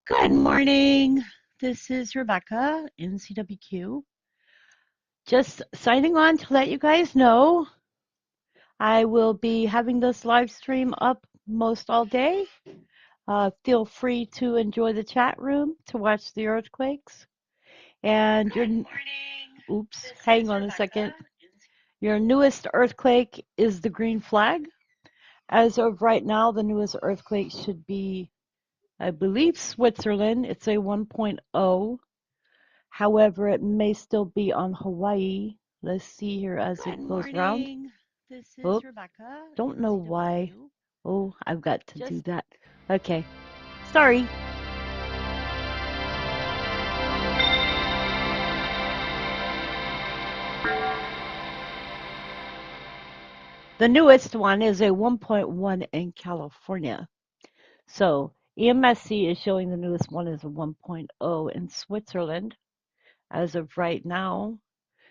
Good morning. This is Rebecca in CWQ. Just signing on to let you guys know I will be having this live stream up most all day. Feel free to enjoy the chat room to watch the earthquakes. And hang on a second. Your newest earthquake is the green flag. As of right now, the newest earthquake should be, I believe, Switzerland. It's a 1.0. However, it may still be on Hawaii. Let's see here as it goes around. This is Rebecca. Don't know why. Oh, I've got to do that. Okay. Sorry. The newest one is a 1.1 in California. So EMSC is showing the newest one is a 1.0 in Switzerland as of right now.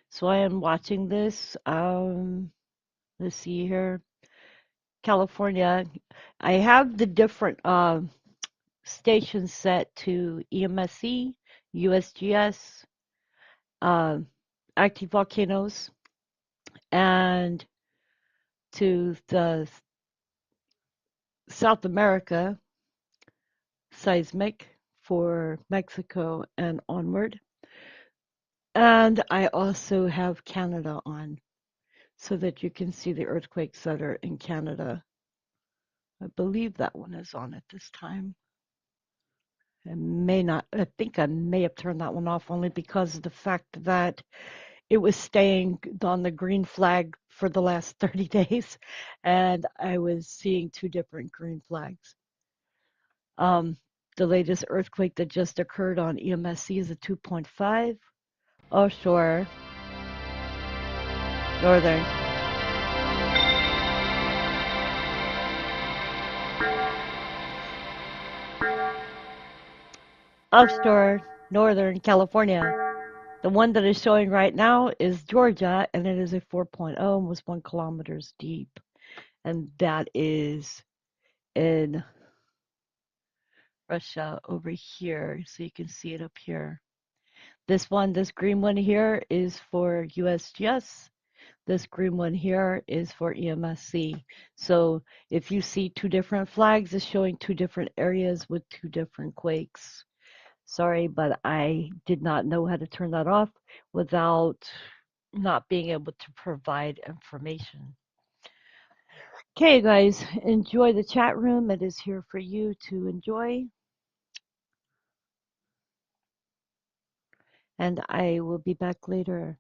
So I am watching this. Let's see here. California. I have the different stations set to EMSC, USGS, active volcanoes, and to the South America seismic for Mexico and onward. And I also have Canada on so that you can see the earthquakes that are in Canada. I believe that one is on at this time. I may not, I think I may have turned that one off only because of the fact that it was staying on the green flag for the last 30 days and I was seeing two different green flags. The latest earthquake that just occurred on EMSC is a 2.5 offshore, northern. Offshore, northern California. The one that is showing right now is Georgia, and it is a 4.0 and was 1 kilometers deep. And that is in Russia over here. So you can see it up here. This green one here is for USGS. This green one here is for EMSC. So if you see two different flags, it's showing two different areas with two different quakes. Sorry, but I did not know how to turn that off without not being able to provide information. Okay, guys, enjoy the chat room. It is here for you to enjoy. And I will be back later.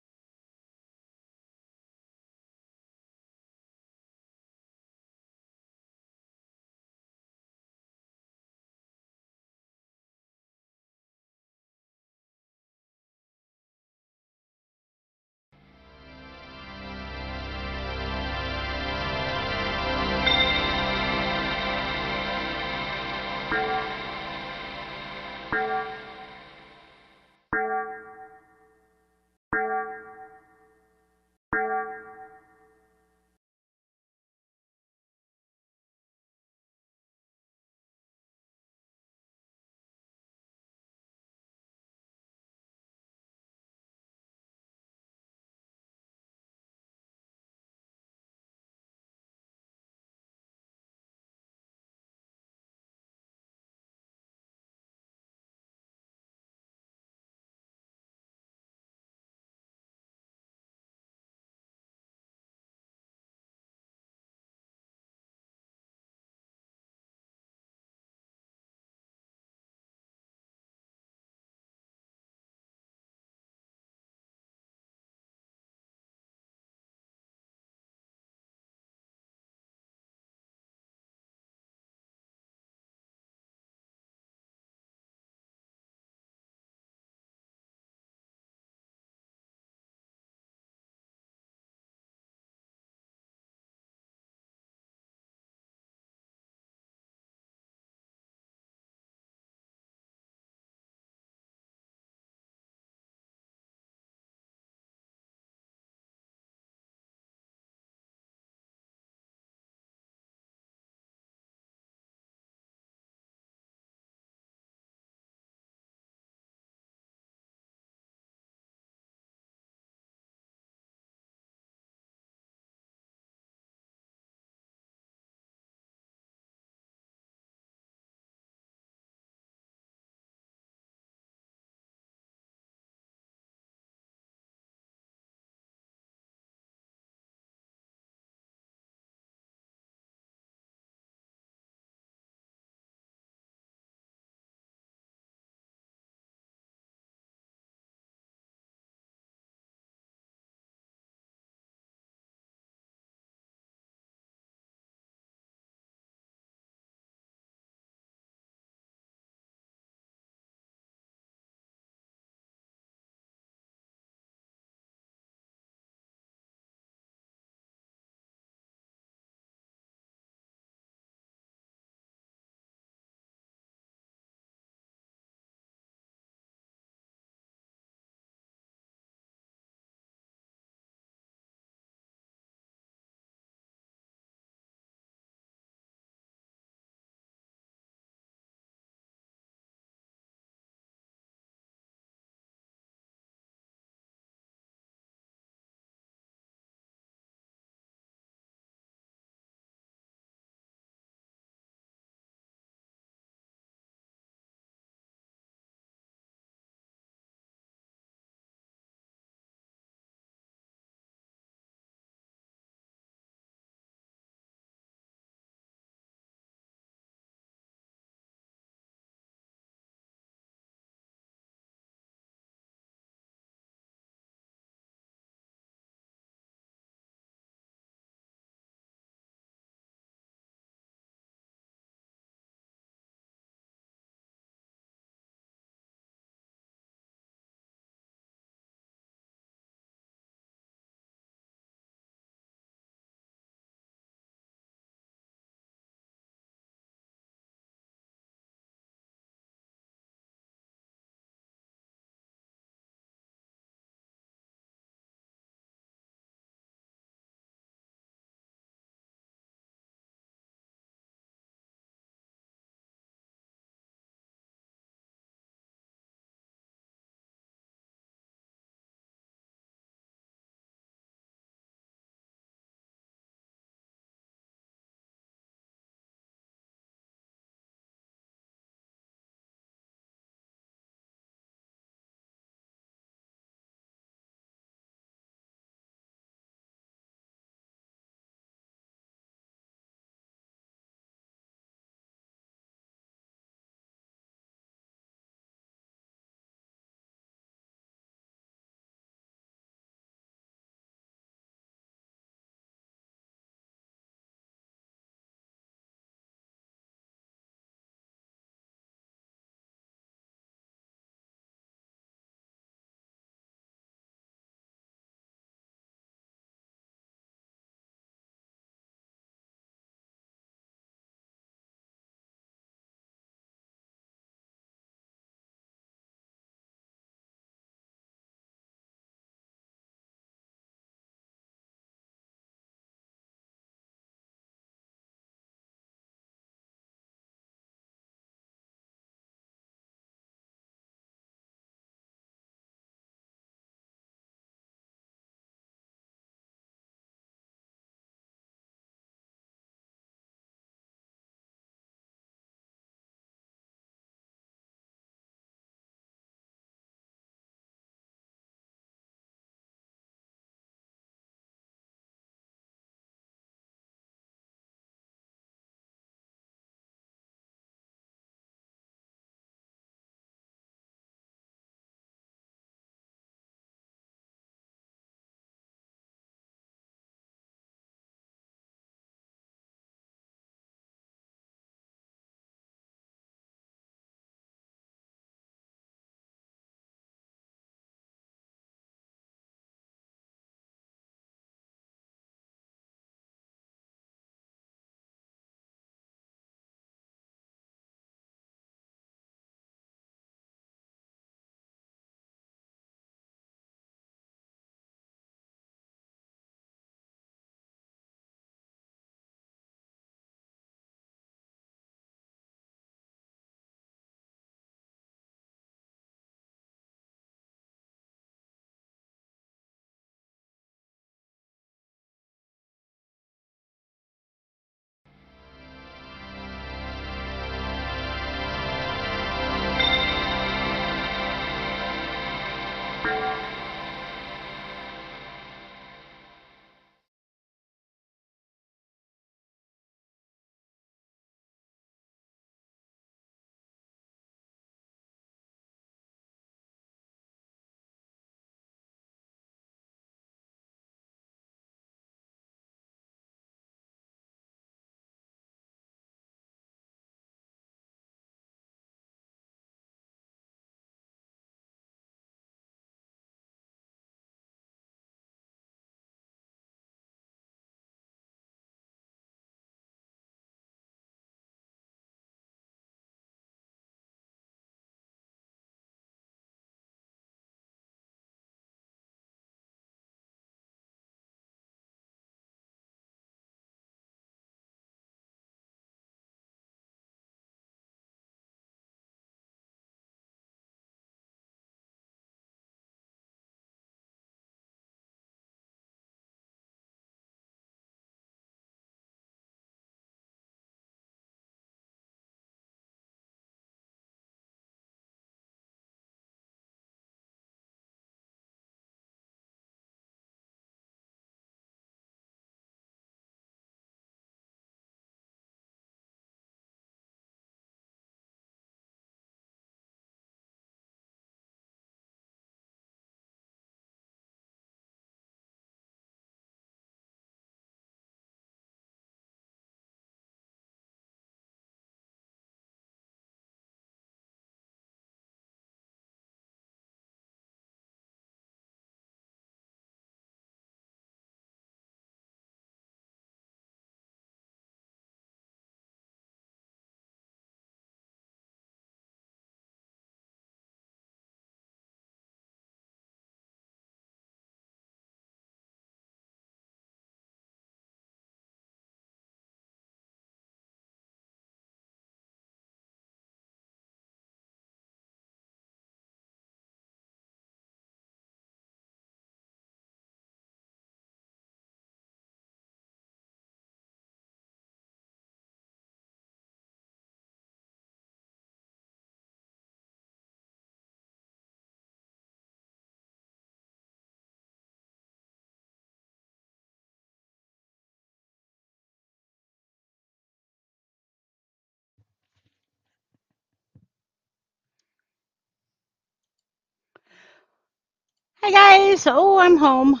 Hi guys. Oh, I'm home.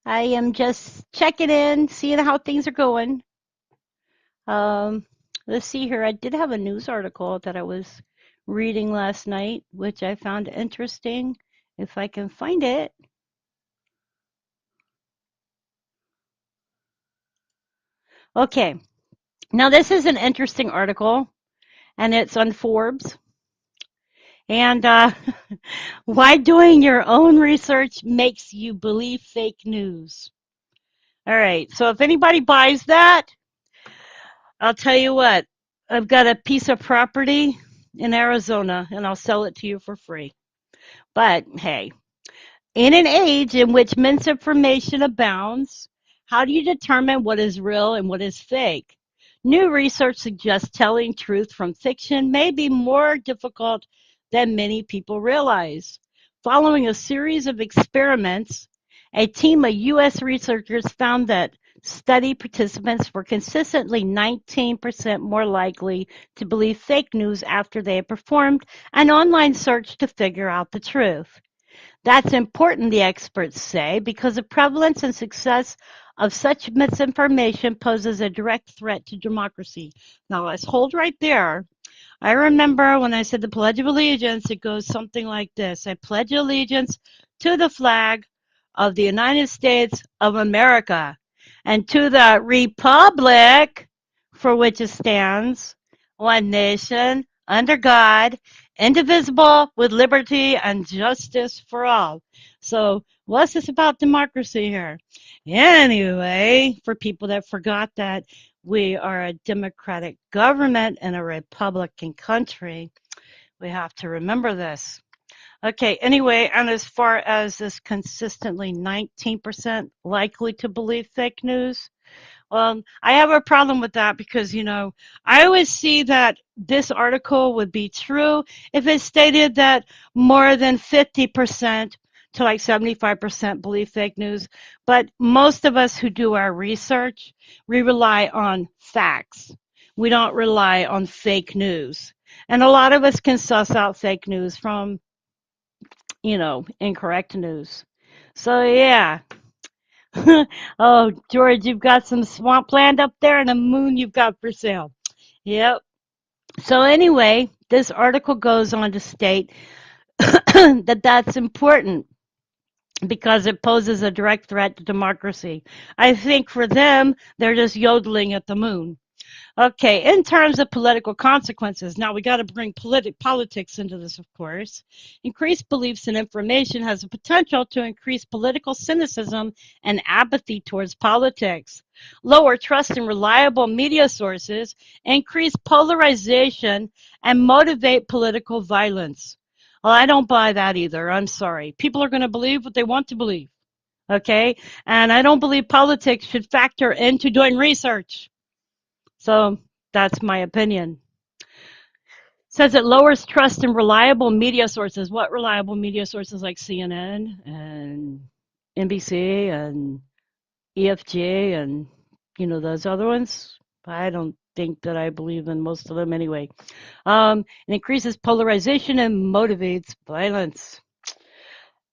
I am just checking in, seeing how things are going. Um, let's see here. I did have a news article that I was reading last night, which I found interesting. If I can find it. Okay. Now this is an interesting article, and it's on Forbes. And why doing your own research makes you believe fake news. All right. So if anybody buys that, I'll tell you what, I've got a piece of property in Arizona and I'll sell it to you for free. But hey, in an age in which misinformation abounds, how do you determine what is real and what is fake? New research suggests telling truth from fiction may be more difficult than many people realize. Following a series of experiments, a team of U.S. researchers found that study participants were consistently 19% more likely to believe fake news after they had performed an online search to figure out the truth. That's important, the experts say, because the prevalence and success of such misinformation poses a direct threat to democracy. Now, let's hold right there. I remember when I said the Pledge of Allegiance, it goes something like this. I pledge allegiance to the flag of the United States of America and to the republic for which it stands, one nation, under God, indivisible, with liberty and justice for all. So what's this about democracy here? Anyway, for people that forgot that, we are a democratic government and a Republican country. We have to remember this. Okay, anyway, and as far as this consistently 19% likely to believe fake news, I have a problem with that because, I always see that this article would be true if it stated that more than 50% to like 75% believe fake news. But most of us who do our research, we rely on facts. We don't rely on fake news. And a lot of us can suss out fake news from, incorrect news. So, yeah. Oh, George, you've got some swampland up there and a moon you've got for sale. Yep. So anyway, this article goes on to state that that's important because it poses a direct threat to democracy. I think for them, they're just yodeling at the moon. Okay, in terms of political consequences, now we got to bring politics into this, of course. Increased beliefs in information has the potential to increase political cynicism and apathy towards politics, lower trust in reliable media sources, increase polarization, and motivate political violence. Well, I don't buy that either. I'm sorry. People are going to believe what they want to believe. Okay, and I don't believe politics should factor into doing research. So that's my opinion. Says it lowers trust in reliable media sources. What reliable media sources like CNN and NBC and EFG and those other ones? I don't think that I believe in most of them anyway. It increases polarization and motivates violence.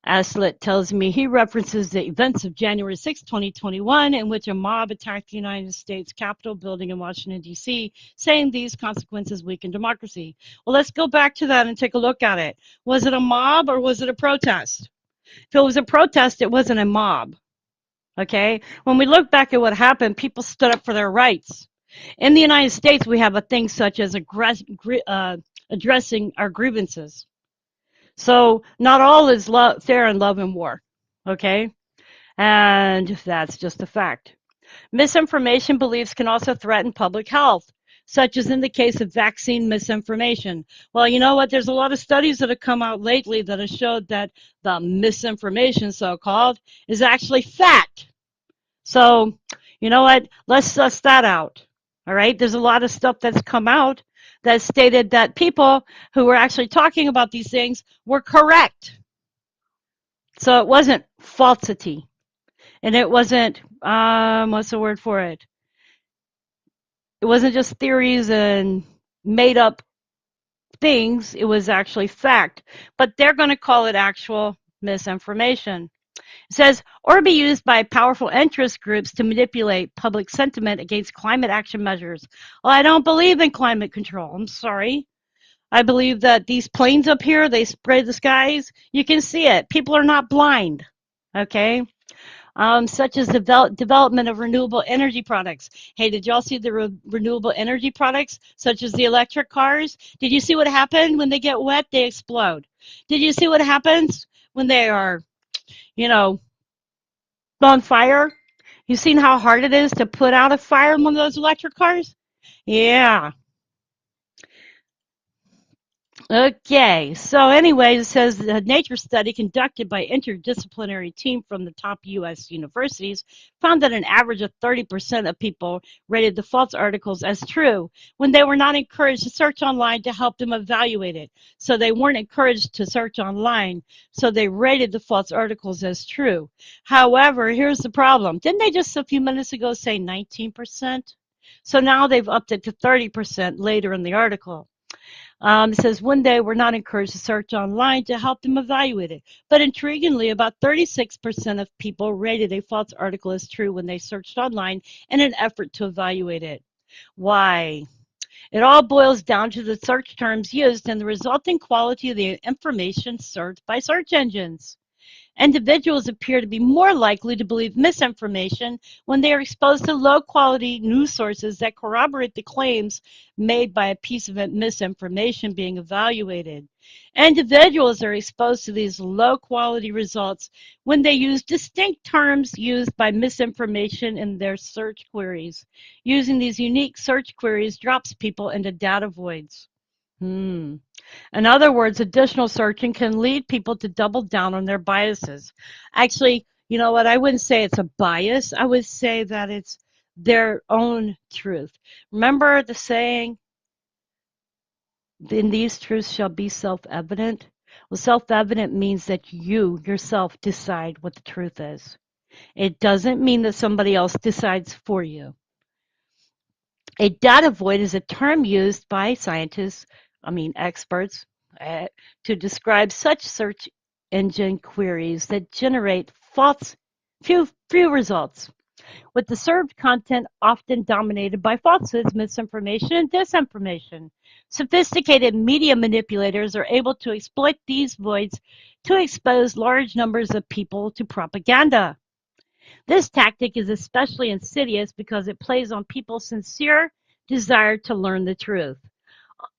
Aslett tells me he references the events of January 6, 2021, in which a mob attacked the United States Capitol building in Washington, D.C., saying these consequences weaken democracy. Well, let's go back to that and take a look at it. Was it a mob or was it a protest? If it was a protest, it wasn't a mob. Okay? When we look back at what happened, people stood up for their rights. In the United States, we have a thing such as addressing our grievances. So not all is fair in love and war, okay? And that's just a fact. Misinformation beliefs can also threaten public health, such as in the case of vaccine misinformation. Well, you know what? There's a lot of studies that have come out lately that have showed that the misinformation, so-called, is actually fact. So, you know what? Let's suss that out. All right? There's a lot of stuff that's come out that stated that people who were actually talking about these things were correct. So it wasn't falsity. And it wasn't, what's the word for it? It wasn't just theories and made up things. It was actually fact, but they're going to call it actual misinformation. It says, or be used by powerful interest groups to manipulate public sentiment against climate action measures. Well, I don't believe in climate control. I'm sorry. I believe that these planes up here, they spray the skies. You can see it. People are not blind. Okay. Such as development of renewable energy products. Hey, did y'all see the renewable energy products, such as the electric cars? Did you see what happened when they get wet? They explode. Did you see what happens when they are, you know, on fire? You've seen how hard it is to put out a fire in one of those electric cars? Yeah. Okay, so anyways, it says the nature study conducted by interdisciplinary team from the top U.S. universities found that an average of 30% of people rated the false articles as true when they were not encouraged to search online to help them evaluate it. So they weren't encouraged to search online, so they rated the false articles as true. However, here's the problem. Didn't they just a few minutes ago say 19%? So now they've upped it to 30% later in the article. It says one day we're not encouraged to search online to help them evaluate it. But intriguingly, about 36% of people rated a false article as true when they searched online in an effort to evaluate it. Why? It all boils down to the search terms used and the resulting quality of the information served by search engines. Individuals appear to be more likely to believe misinformation when they are exposed to low-quality news sources that corroborate the claims made by a piece of misinformation being evaluated. Individuals are exposed to these low-quality results when they use distinct terms used by misinformation in their search queries. Using these unique search queries drops people into data voids. In other words, additional searching can lead people to double down on their biases. Actually, you know what? I wouldn't say it's a bias. I would say that it's their own truth. Remember the saying, "In these truths shall be self-evident"? Well, self-evident means that you yourself decide what the truth is. It doesn't mean that somebody else decides for you. A data void is a term used by scientists, experts, uh, to describe such search engine queries that generate few results, with the served content often dominated by falsehoods, misinformation, and disinformation. Sophisticated media manipulators are able to exploit these voids to expose large numbers of people to propaganda. This tactic is especially insidious because it plays on people's sincere desire to learn the truth.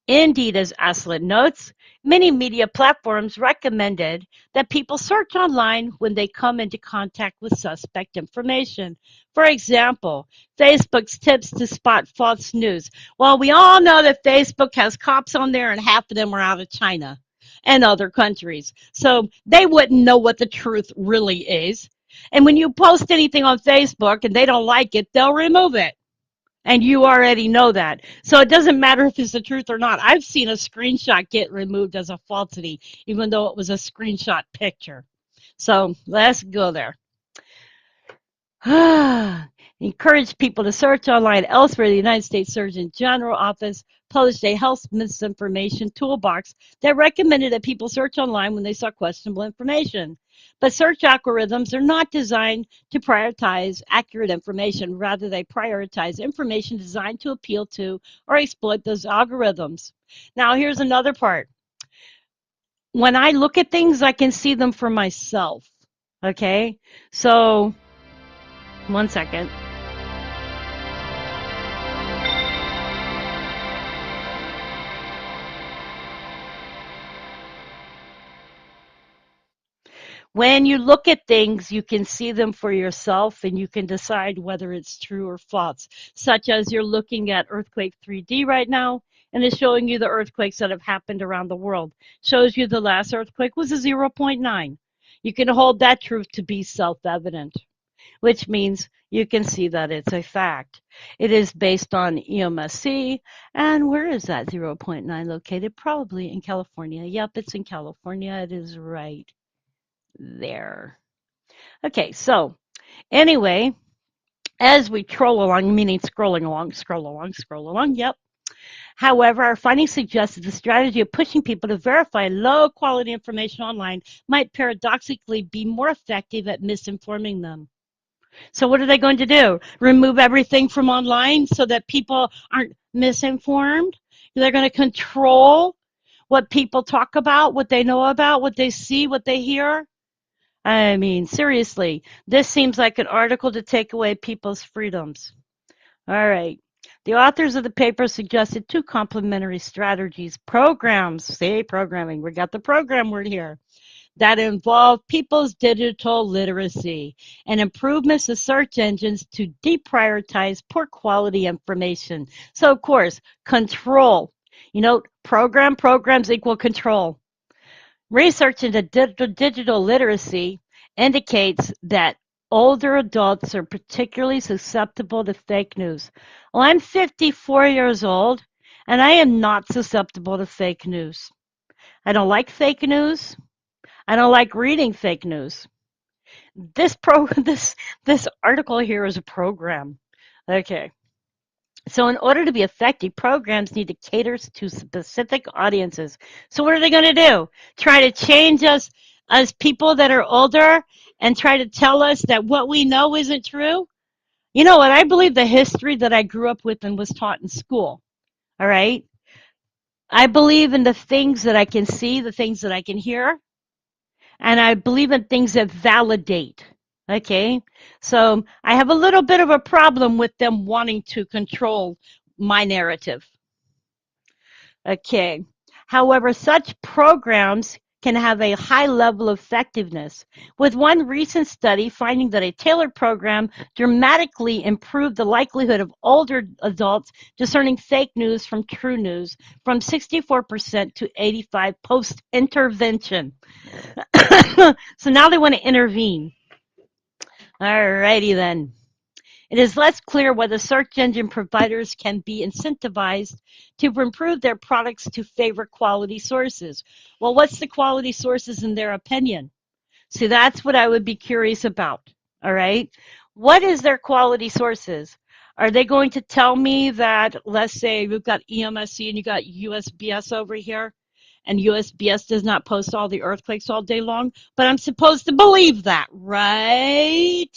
Indeed, as Aslan notes, many media platforms recommended that people search online when they come into contact with suspect information. For example, Facebook's tips to spot false news. Well, we all know that Facebook has cops on there and half of them are out of China and other countries. So they wouldn't know what the truth really is. And when you post anything on Facebook and they don't like it, they'll remove it. And you already know that. So it doesn't matter if it's the truth or not. I've seen a screenshot get removed as a falsity, even though it was a screenshot picture. So let's go there. Encourage people to search online elsewhere. The United States Surgeon General Office published a health misinformation toolbox that recommended that people search online when they saw questionable information. But search algorithms are not designed to prioritize accurate information. Rather, they prioritize information designed to appeal to or exploit those algorithms. Now, here's another part. When I look at things, I can see them for myself. Okay? So, one second. When you look at things, you can see them for yourself and you can decide whether it's true or false, such as you're looking at Earthquake 3D right now, and it's showing you the earthquakes that have happened around the world. Shows you the last earthquake was a 0.9. You can hold that truth to be self-evident, which means you can see that it's a fact. It is based on EMSC, and where is that 0.9 located? Probably in California. Yep, it's in California. It is right there. Okay, so anyway, as we troll along, meaning scroll along, yep. However, our findings suggest that the strategy of pushing people to verify low quality information online might paradoxically be more effective at misinforming them. So what are they going to do? Remove everything from online so that people aren't misinformed? They're going to control what people talk about, what they know about, what they see, what they hear? I mean, seriously, this seems like an article to take away people's freedoms. All right. The authors of the paper suggested two complementary strategies, programs, say programming, we got the program word here, that involve people's digital literacy and improvements to search engines to deprioritize poor quality information. So, of course, control. Programs equal control. Research into digital literacy indicates that older adults are particularly susceptible to fake news. Well, I'm 54 years old, and I am not susceptible to fake news. I don't like fake news. I don't like reading fake news. This article here is a program. Okay. So in order to be effective, programs need to cater to specific audiences. So what are they going to do? Try to change us as people that are older and try to tell us that what we know isn't true? You know what? I believe the history that I grew up with and was taught in school. All right. I believe in the things that I can see, the things that I can hear, and I believe in things that validate. Okay. So I have a little bit of a problem with them wanting to control my narrative. Okay. However, such programs can have a high level of effectiveness, with one recent study finding that a tailored program dramatically improved the likelihood of older adults discerning fake news from true news from 64% to 85% post-intervention. So now they want to intervene. All righty then. It is less clear whether search engine providers can be incentivized to improve their products to favor quality sources. Well, what's the quality sources in their opinion? See, that's what I would be curious about. All right. What is their quality sources? Are they going to tell me that, let's say we've got EMSC and you got USBS over here, and USBS does not post all the earthquakes all day long, but I'm supposed to believe that, right?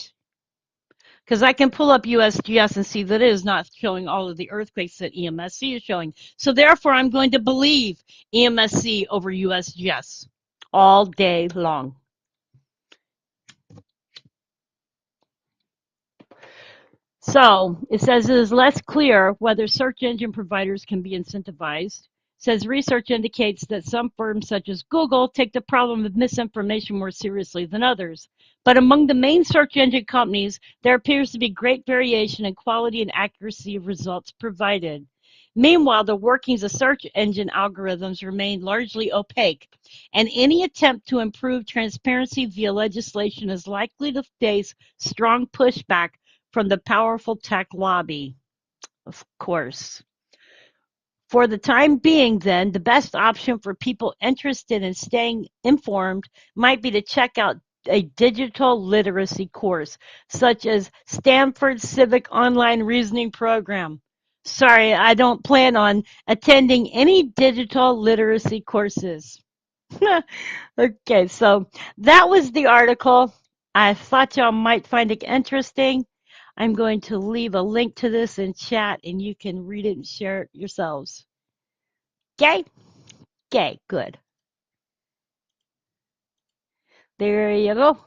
Because I can pull up USGS and see that it is not showing all of the earthquakes that EMSC is showing. So therefore, I'm going to believe EMSC over USGS all day long. So it says it is less clear whether search engine providers can be incentivized. It says research indicates that some firms such as Google take the problem of misinformation more seriously than others. But among the main search engine companies, there appears to be great variation in quality and accuracy of results provided. Meanwhile, the workings of search engine algorithms remain largely opaque, and any attempt to improve transparency via legislation is likely to face strong pushback from the powerful tech lobby, of course. For the time being, then, the best option for people interested in staying informed might be to check out a digital literacy course, such as Stanford Civic Online Reasoning Program. Sorry, I don't plan on attending any digital literacy courses. Okay, so that was the article. I thought y'all might find it interesting. I'm going to leave a link to this in chat and you can read it and share it yourselves. Okay? Okay, good. There you go.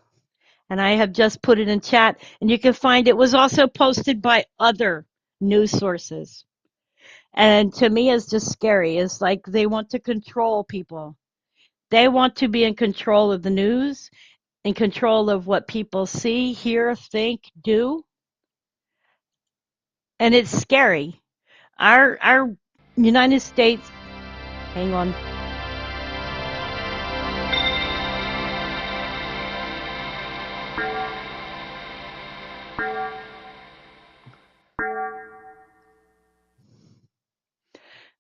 And I have just put it in chat and you can find it was also posted by other news sources. And to me, it's just scary. It's like they want to control people. They want to be in control of the news, in control of what people see, hear, think, do. And it's scary. Our United States, hang on.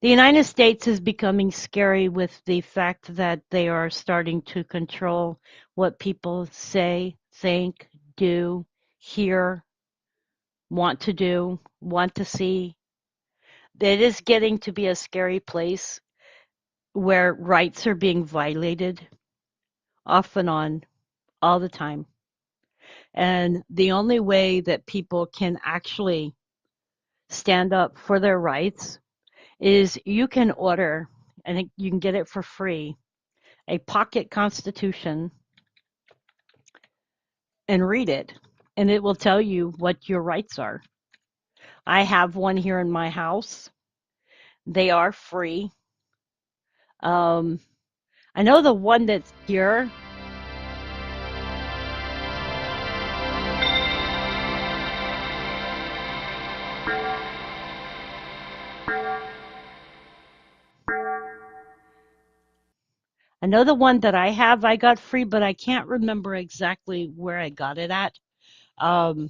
The United States is becoming scary with the fact that they are starting to control what people say, think, do, hear, want to do, want to see. It is getting to be a scary place where rights are being violated off and on all the time. And the only way that people can actually stand up for their rights is you can order, and you can get it for free, a pocket constitution and read it, and it will tell you what your rights are. I have one here in my house. They are free. Um, I know the one that's here. I know the one that I have, I got free, but I can't remember exactly where I got it at. Um,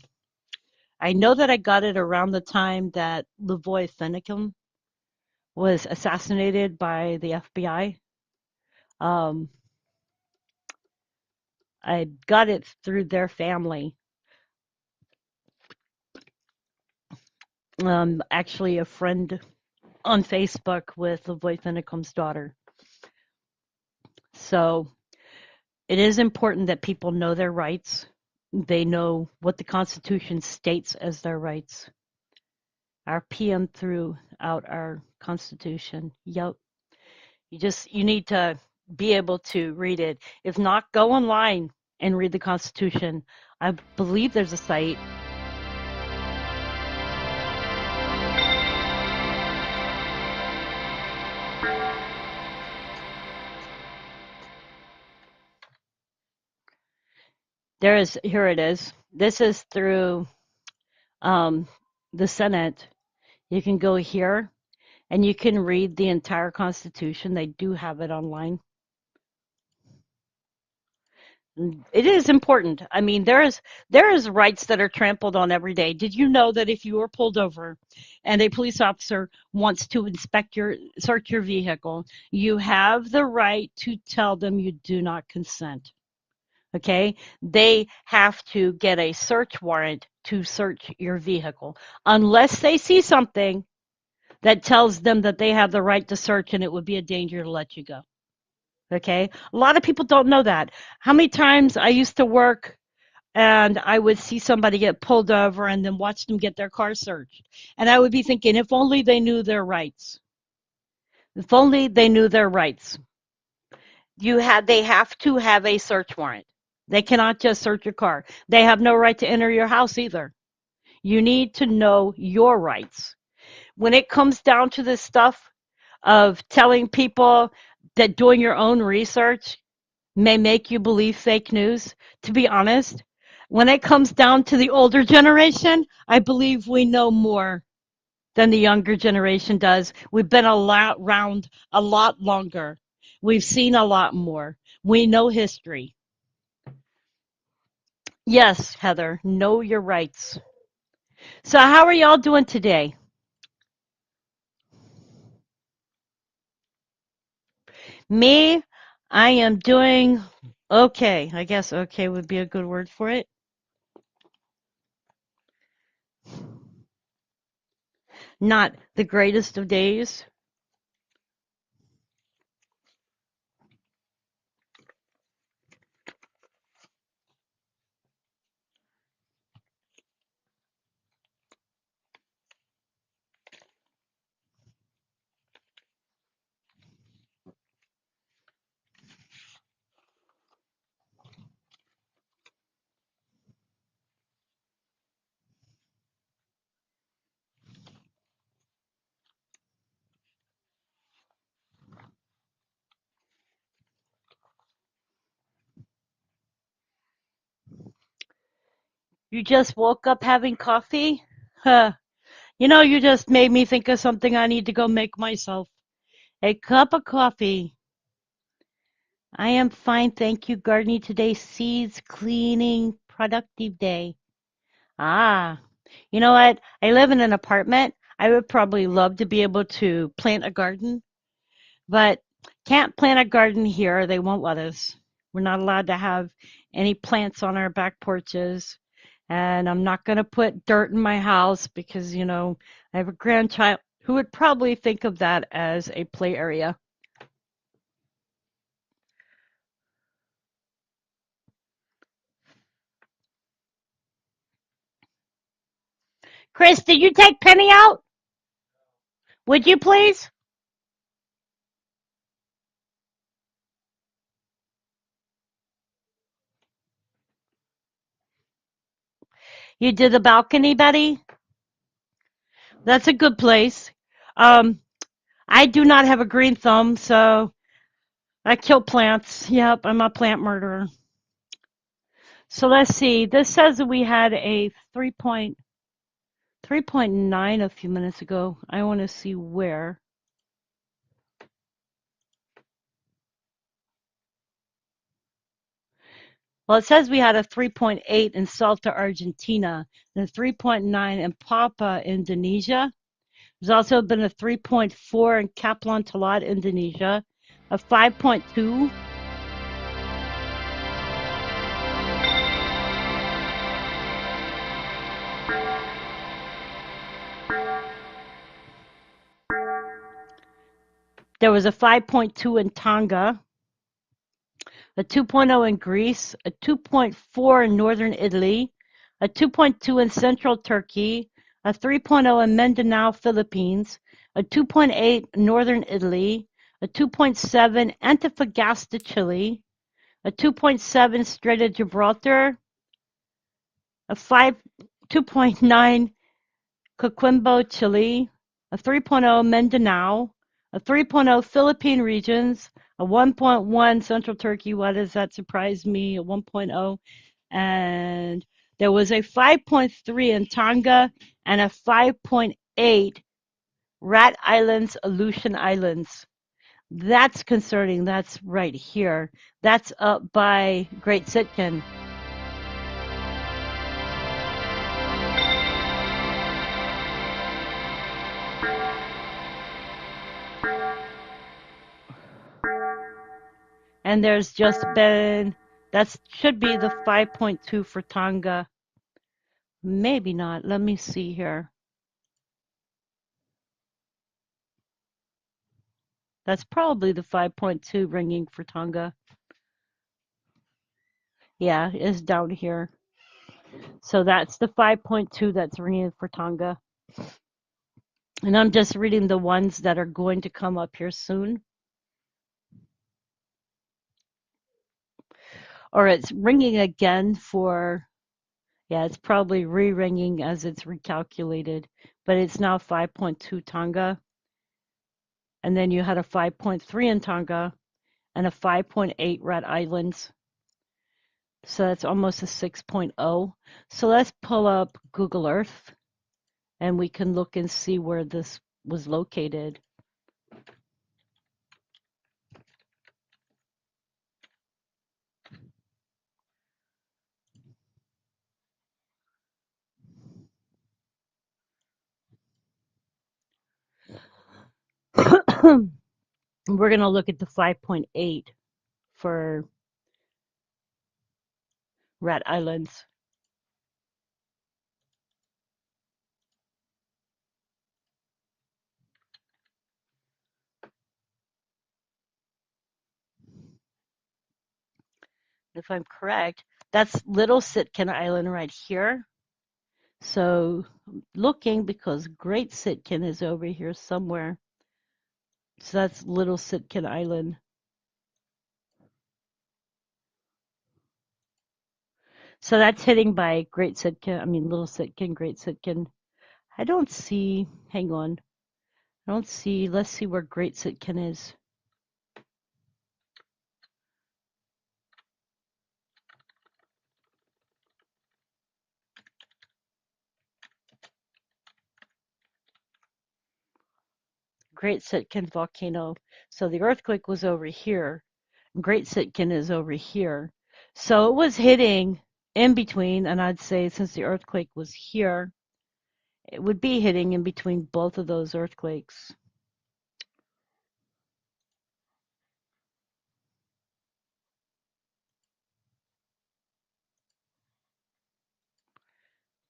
I know that I got it around the time that Lavoy Finicum was assassinated by the FBI. Um, I got it through their family. Actually, a friend on Facebook with Lavoy Finicum's daughter. So it is important that people know their rights. They know what the Constitution states as their rights. Our PM throughout our Constitution. Yep. You need to be able to read it. If not, go online and read the Constitution. I believe there's a site. Here it is. This is through um, the Senate. You can go here and you can read the entire Constitution. They do have it online. It is important. I mean, there is rights that are trampled on every day. Did you know that if you are pulled over and a police officer wants to search your vehicle, you have the right to tell them you do not consent? Okay? They have to get a search warrant to search your vehicle unless they see something that tells them that they have the right to search and it would be a danger to let you go. Okay? A lot of people don't know that. How many times I used to work and I would see somebody get pulled over and then watch them get their car searched. And I would be thinking, if only they knew their rights. If only they knew their rights. They have to have a search warrant. They cannot just search your car. They have no right to enter your house either. You need to know your rights. When it comes down to this stuff of telling people that doing your own research may make you believe fake news, to be honest, when it comes down to the older generation, I believe we know more than the younger generation does. We've been around a lot longer. We've seen a lot more. We know history. Yes, Heather, know your rights. So, how are y'all doing today? Me, I am doing okay. I guess okay would be a good word for it. Not the greatest of days. You just woke up having coffee? Huh. You just made me think of something I need to go make myself. A cup of coffee. I am fine, thank you. Gardening today, seeds, cleaning, productive day. Ah, you know what? I live in an apartment. I would probably love to be able to plant a garden, but can't plant a garden here. They won't let us. We're not allowed to have any plants on our back porches. And I'm not going to put dirt in my house because, I have a grandchild who would probably think of that as a play area. Chris, did you take Penny out? Would you please? You did the balcony, Betty? That's a good place. Um, I do not have a green thumb, so I kill plants. Yep, I'm a plant murderer. So let's see. This says that we had a 3.9 a few minutes ago. I want to see where. Well, it says we had a 3.8 in Salta, Argentina, and a 3.9 in Papua, Indonesia. There's also been a 3.4 in Kaplan Talat, Indonesia, a 5.2. There was a 5.2 in Tonga, a 2.0 in Greece, a 2.4 in northern Italy, a 2.2 in central Turkey, a 3.0 in Mindanao, Philippines, a 2.8 northern Italy, a 2.7 Antofagasta, Chile, a 2.7 Strait of Gibraltar, a 2.9 Coquimbo, Chile, a 3.0 Mindanao, a 3.0 Philippine regions, a 1.1 Central Turkey. Why does that surprise me? A 1.0. And there was a 5.3 in Tonga and a 5.8 Rat Islands, Aleutian Islands. That's concerning. That's right here. That's up by Great Sitkin. And there's just been, that should be the 5.2 for Tonga. Maybe not. Let me see here. That's probably the 5.2 ringing for Tonga. Yeah, it's down here. So that's the 5.2 that's ringing for Tonga. And I'm just reading the ones that are going to come up here soon. Or it's ringing again for, yeah, it's probably re-ringing as it's recalculated. But it's now 5.2 Tonga. And then you had a 5.3 in Tonga and a 5.8 Rat Islands. So that's almost a 6.0. So let's pull up Google Earth and we can look and see where this was located. We're going to look at the 5.8 for Rat Islands. If I'm correct, that's Little Sitkin Island right here. So looking because Great Sitkin is over here somewhere. So that's Little Sitkin Island. So that's hitting by Great Sitkin, I mean Little Sitkin, Great Sitkin. I don't see, hang on. I don't see, let's see where Great Sitkin is. Great Sitkin volcano. So the earthquake was over here. Great Sitkin is over here. So it was hitting in between, and I'd say since the earthquake was here, it would be hitting in between both of those earthquakes.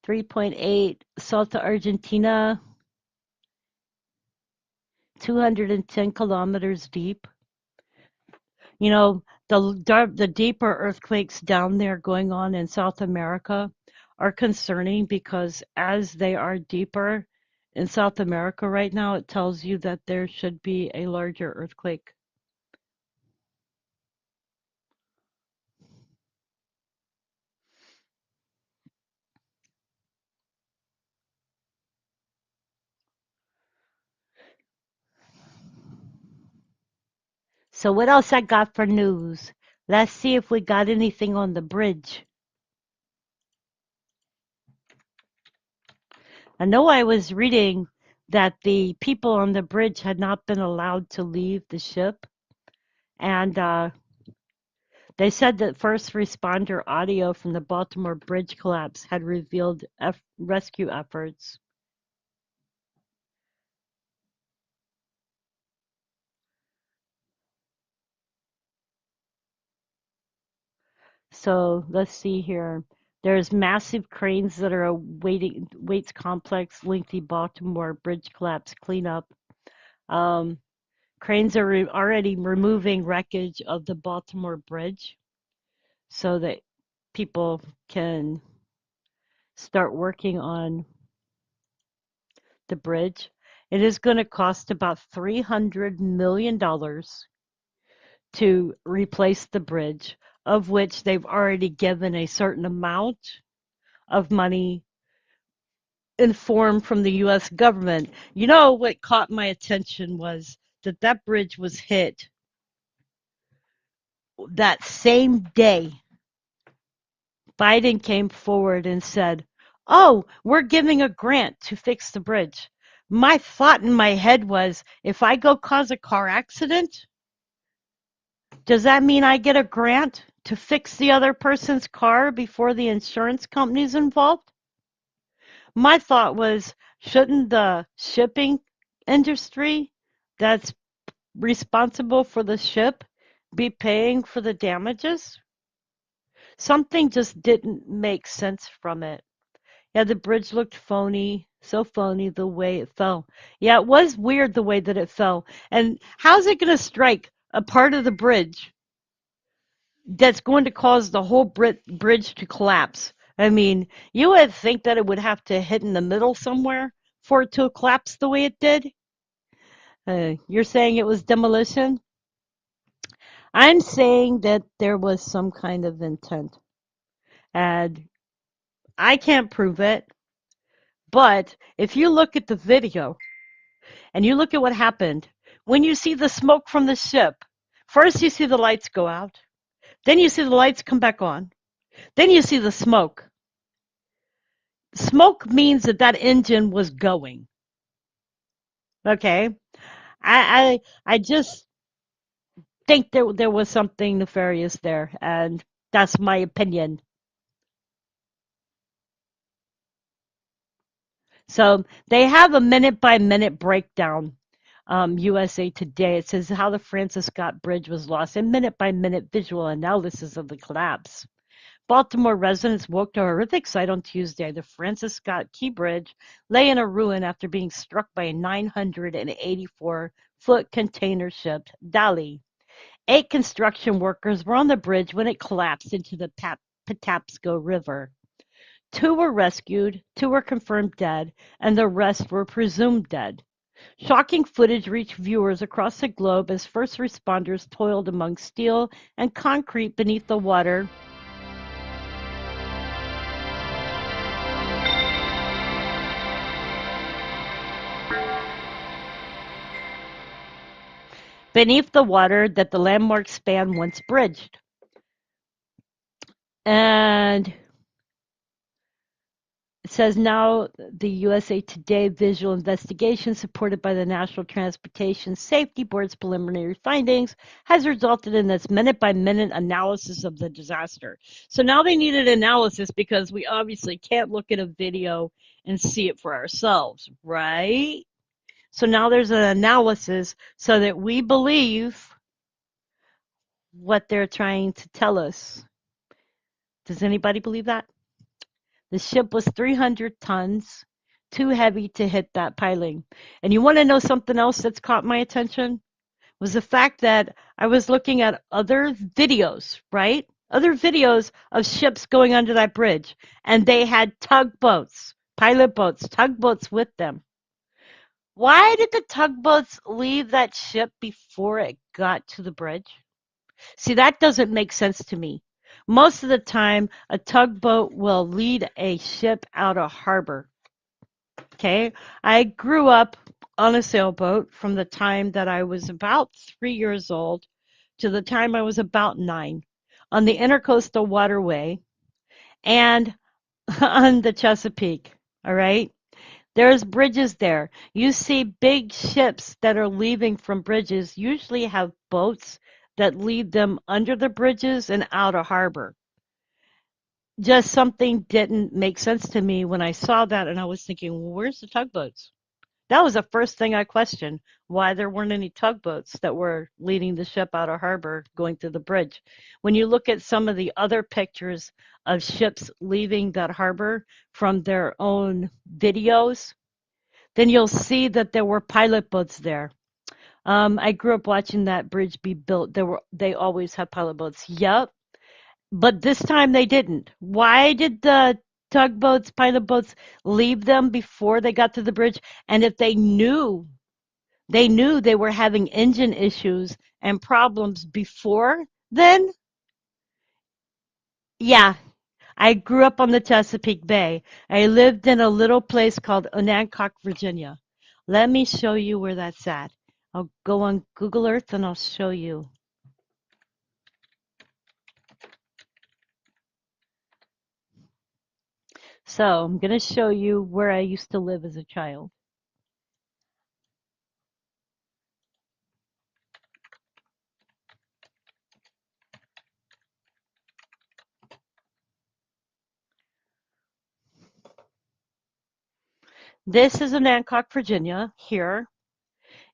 .8 Salta, Argentina. 210 kilometers deep. You know, the deeper earthquakes down there going on in South America are concerning because as they are deeper in South America right now, it tells you that there should be a larger earthquake. So what else I got for news? Let's see if we got anything on the bridge. I know I was reading that the people on the bridge had not been allowed to leave the ship, and they said that first responder audio from the Baltimore bridge collapse had revealed rescue efforts. So let's see here. There's massive cranes that are awaiting waits complex lengthy Baltimore bridge collapse cleanup. Um, Cranes are already removing wreckage of the Baltimore bridge so that people can start working on the bridge. It is going to cost about $300 million to replace the bridge, of which they've already given a certain amount of money in form from the US government. You know what caught my attention was that that bridge was hit that same day. Biden came forward and said, "Oh, we're giving a grant to fix the bridge." My thought in my head was, if I go cause a car accident, does that mean I get a grant to fix the other person's car before the insurance company's involved? My thought was, shouldn't the shipping industry that's responsible for the ship be paying for the damages? Something just didn't make sense from it. Yeah, the bridge looked phony, so phony the way it fell. Yeah, it was weird the way that it fell. And how's it going to strike a part of the bridge that's going to cause the whole bridge to collapse? I mean, you would think that it would have to hit in the middle somewhere for it to collapse the way it did. You're saying it was demolition? I'm saying that there was some kind of intent. And I can't prove it, but if you look at the video, and you look at what happened when you see the smoke from the ship. First, you see the lights go out. Then you see the lights come back on. Then you see the smoke. Smoke means that that engine was going. Okay, I just think there was something nefarious there, and that's my opinion. So they have a minute by minute breakdown. USA Today. It says how the Francis Scott Bridge was lost, and minute by minute visual analysis of the collapse. Baltimore residents woke to a horrific sight on Tuesday. The Francis Scott Key Bridge lay in a ruin after being struck by a 984-foot container ship, Dali. 8 construction workers were on the bridge when it collapsed into the Patapsco River. 2 were rescued, 2 were confirmed dead, and the rest were presumed dead. Shocking footage reached viewers across the globe as first responders toiled among steel and concrete beneath the water. Beneath the water that the landmark span once bridged. And it says now the USA Today visual investigation supported by the National Transportation Safety Board's preliminary findings has resulted in this minute-by-minute analysis of the disaster. So now they need an analysis because we obviously can't look at a video and see it for ourselves, right? So now there's an analysis so that we believe what they're trying to tell us. Does anybody believe that? The ship was 300 tons, too heavy to hit that piling. And you want to know something else that's caught my attention? Was the fact that I was looking at other videos, right? Other videos of ships going under that bridge, and they had tugboats, pilot boats, tugboats with them. Why did the tugboats leave that ship before it got to the bridge? See, that doesn't make sense to me. Most of the time, a tugboat will lead a ship out of harbor. Okay. I grew up on a sailboat from the time that I was about 3 years old to the time I was about 9 on the Intercoastal Waterway and on the Chesapeake. All right. There's bridges there. You see big ships that are leaving from bridges usually have boats that lead them under the bridges and out of harbor. Just something didn't make sense to me when I saw that, and I was thinking, well, where's the tugboats? That was the first thing I questioned, why there weren't any tugboats that were leading the ship out of harbor going through the bridge. When you look at some of the other pictures of ships leaving that harbor from their own videos, then you'll see that there were pilot boats there. I grew up watching that bridge be built. They always have pilot boats. Yep, but this time they didn't. Why did the tugboats, pilot boats leave them before they got to the bridge? And if they knew they were having engine issues and problems before then, yeah, I grew up on the Chesapeake Bay. I lived in a little place called Onancock, Virginia. Let me show you where that's at. I'll go on Google Earth and I'll show you. So I'm going to show you where I used to live as a child. This is Onancock, Virginia, here.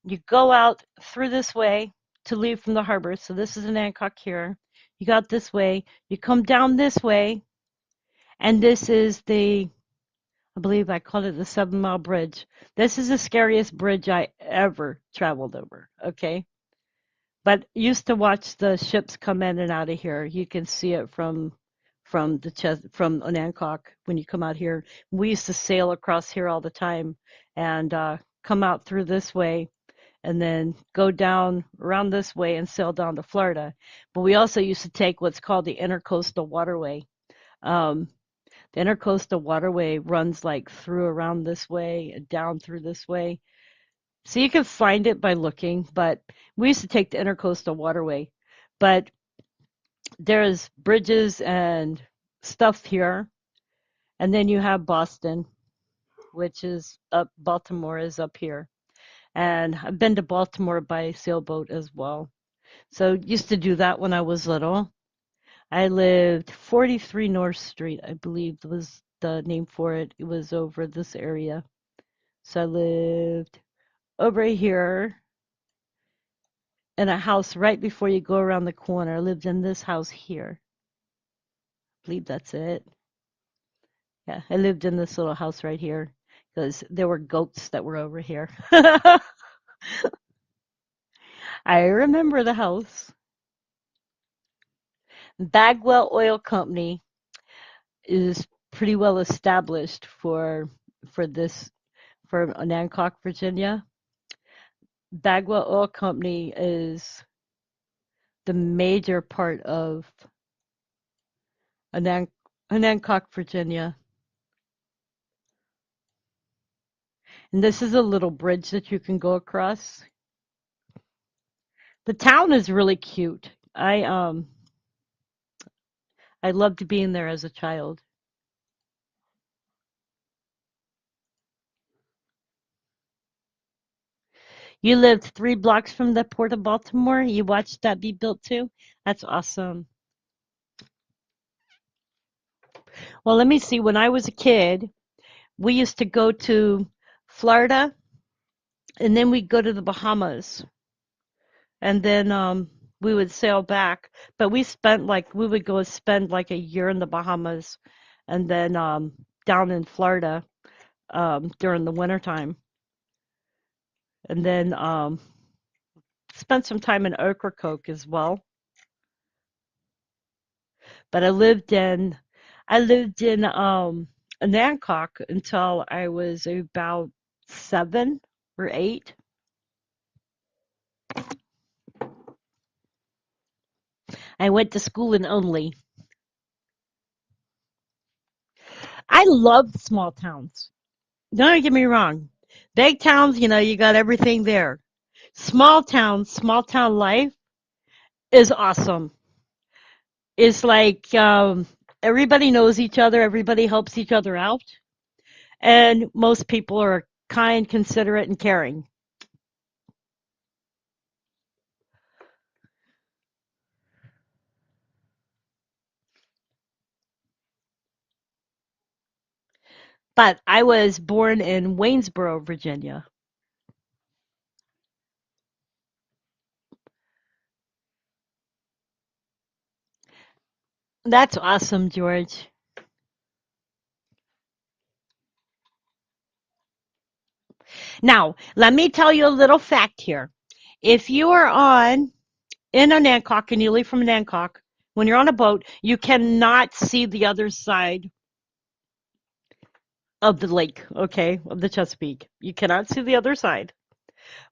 You go out through this way to leave from the harbor. So this is Onancock here. You got this way. You come down this way, and this is I believe I called it the 7 Mile Bridge. This is the scariest bridge I ever traveled over, okay? But used to watch the ships come in and out of here. You can see it from Onancock when you come out here. We used to sail across here all the time and come out through this way and then go down around this way and sail down to Florida. But we also used to take what's called the Intercoastal Waterway. Um, the Intercoastal Waterway runs like through around this way and down through this way. So you can find it by looking, but we used to take the Intercoastal Waterway. But there's bridges and stuff here. And then you have Boston, which is up, Baltimore is up here. And I've been to Baltimore by sailboat as well. So used to do that when I was little. I lived 43 North Street, I believe was the name for it. It was over this area. So I lived over here in a house right before you go around the corner. I lived in this house here. I believe that's it. Yeah, I lived in this little house right here because there were goats that were over here. I remember the house. Bagwell Oil Company is pretty well established for this for Onancock, Virginia. Bagwell Oil Company is the major part of Onan- Onancock, Virginia. And this is a little bridge that you can go across. The town is really cute. I loved being there as a child. You lived 3 blocks from the Port of Baltimore. You watched that be built too. That's awesome. Well, let me see. When I was a kid, we used to go to Florida and then we'd go to the Bahamas and then we would sail back. But we would go spend like a year in the Bahamas and then down in Florida. during the wintertime. And then spent some time in Ocracoke as well. But I lived in Nancock until I was about 7 or 8. I went to school in Only. I love small towns. Don't get me wrong. Big towns, you got everything there. Small town life is awesome. It's like everybody knows each other, everybody helps each other out, and most people are kind, considerate, and caring. But I was born in Waynesboro, Virginia. That's awesome, George. Now, let me tell you a little fact here. If you are on in a Nancock and you leave from Nancock, when you're on a boat, you cannot see the other side of the lake, okay, of the Chesapeake. You cannot see the other side.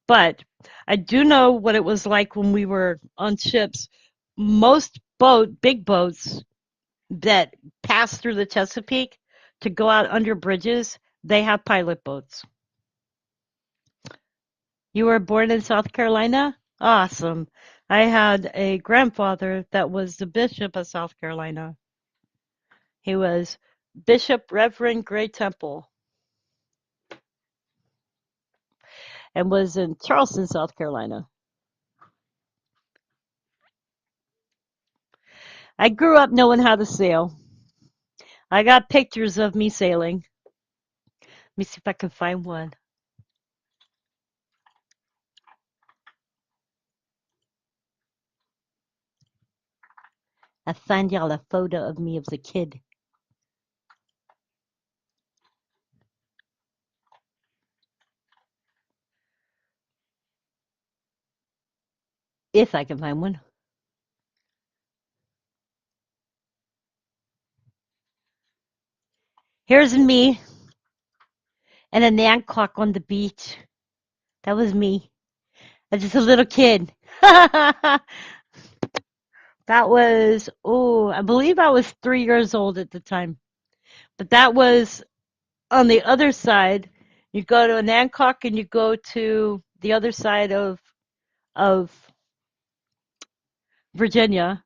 But I do know what it was like when we were on ships. Most big boats that pass through the Chesapeake to go out under bridges, they have pilot boats. You were born in South Carolina? Awesome. I had a grandfather that was the Bishop of South Carolina. He was Bishop Reverend Gray Temple and was in Charleston, South Carolina. I grew up knowing how to sail. I got pictures of me sailing. Let me see if I can find one. I'll find y'all a photo of me as a kid. If I can find one. Here's me and a nan clock on the beach. That was me. I was just a little kid. That was, oh, I believe I was 3 years old at the time. But that was on the other side. You go to Nancock and you go to the other side of Virginia.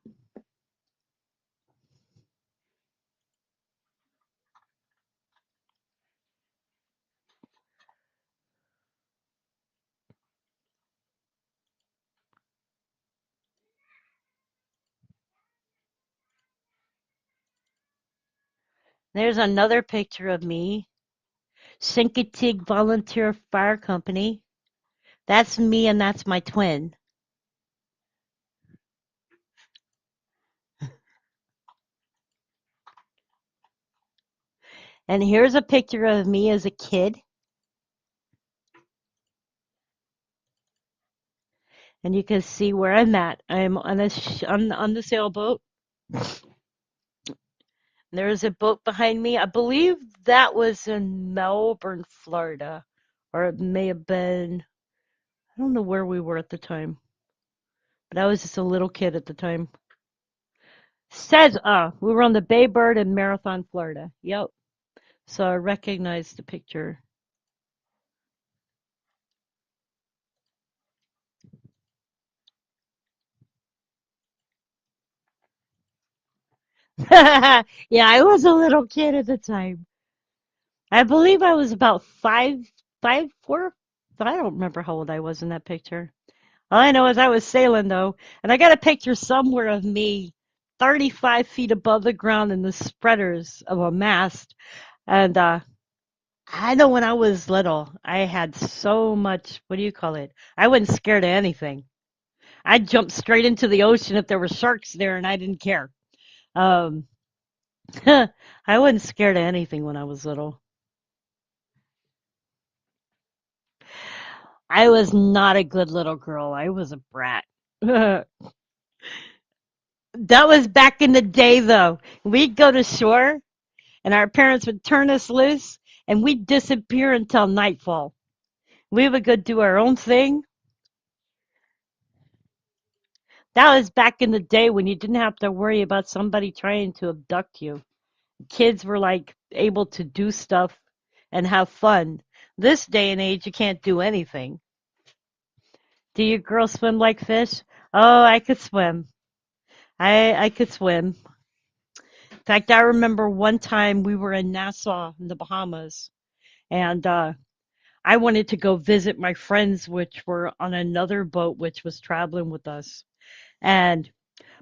There's another picture of me. Chincoteague Volunteer Fire Company. That's me and that's my twin. And here's a picture of me as a kid. And you can see where I'm at. I'm on the sailboat. There's a boat behind me. I believe that was in Melbourne, Florida. Or it may have been, I don't know where we were at the time. But I was just a little kid at the time. Says, we were on the Bay Bird in Marathon, Florida. Yep. So I recognized the picture. Yeah, I was a little kid at the time. I believe I was about 4. I don't remember how old I was in that picture. All I know is I was sailing though, and I got a picture somewhere of me 35 feet above the ground in the spreaders of a mast. And I know when I was little, I had so much, what do you call it? I wasn't scared of anything. I'd jump straight into the ocean if there were sharks there and I didn't care. Um, I wasn't scared of anything when I was little. I was not a good little girl. I was a brat. That was back in the day, though. We'd go to shore, and our parents would turn us loose, and we'd disappear until nightfall. We would go do our own thing. That was back in the day when you didn't have to worry about somebody trying to abduct you. Kids were like able to do stuff and have fun. This day and age, you can't do anything. Do you girls swim like fish? Oh, I could swim. I could swim. In fact, I remember one time we were in Nassau in the Bahamas, and I wanted to go visit my friends, which were on another boat, which was traveling with us. And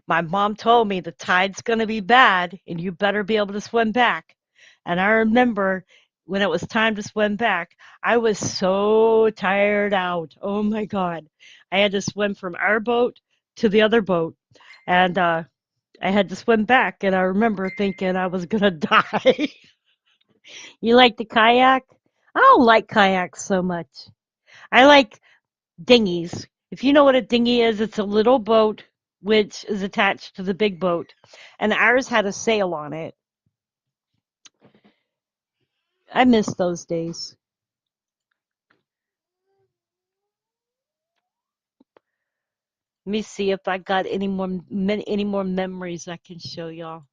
my mom told me the tide's going to be bad and you better be able to swim back. And I remember when it was time to swim back, I was so tired out. Oh my God. I had to swim from our boat to the other boat. And I had to swim back. And I remember thinking I was going to die. You like the kayak? I don't like kayaks so much. I like dinghies. If you know what a dinghy is, it's a little boat which is attached to the big boat. And ours had a sail on it. I miss those days. Let me see if I got any more memories I can show y'all.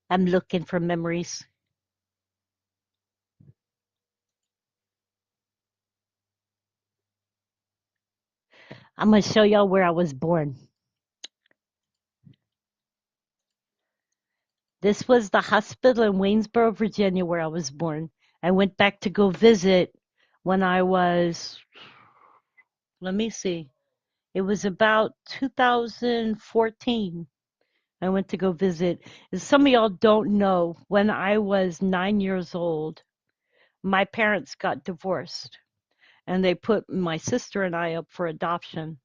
I'm looking for memories. I'm going to show y'all where I was born. This was the hospital in Waynesboro, Virginia, where I was born. I went back to go visit when I was, let me see, it was about 2014. I went to go visit. As some of y'all don't know, when I was 9 years old, my parents got divorced and they put my sister and I up for adoption.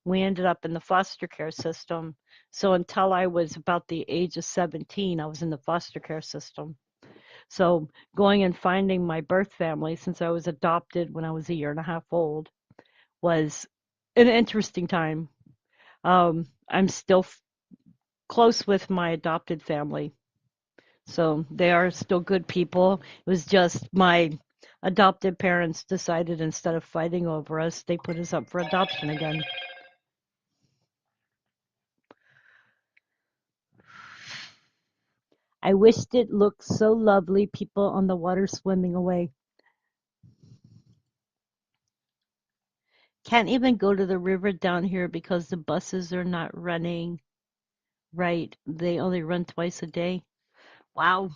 We ended up in the foster care system. So until I was about the age of 17, I was in the foster care system. So going and finding my birth family, since I was adopted when I was a year and a half old, was an interesting time. I'm still close with my adopted family. So they are still good people. It was just my adopted parents decided instead of fighting over us, they put us up for adoption again. I wished it looked so lovely, people on the water swimming away. Can't even go to the river down here because the buses are not running right. They only run twice a day. Wow.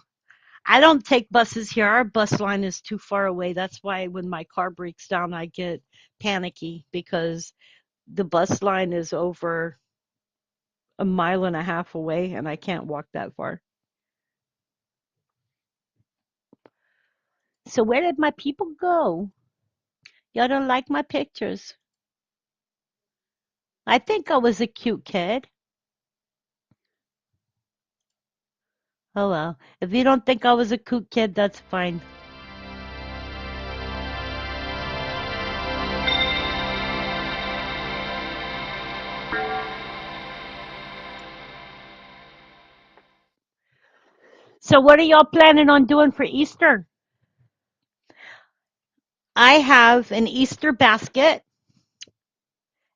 I don't take buses here. Our bus line is too far away. That's why when my car breaks down, I get panicky because the bus line is over a mile and a half away and I can't walk that far. So where did my people go? Y'all don't like my pictures. I think I was a cute kid. Oh well. If you don't think I was a cute kid, that's fine. So what are y'all planning on doing for Easter? I have an Easter basket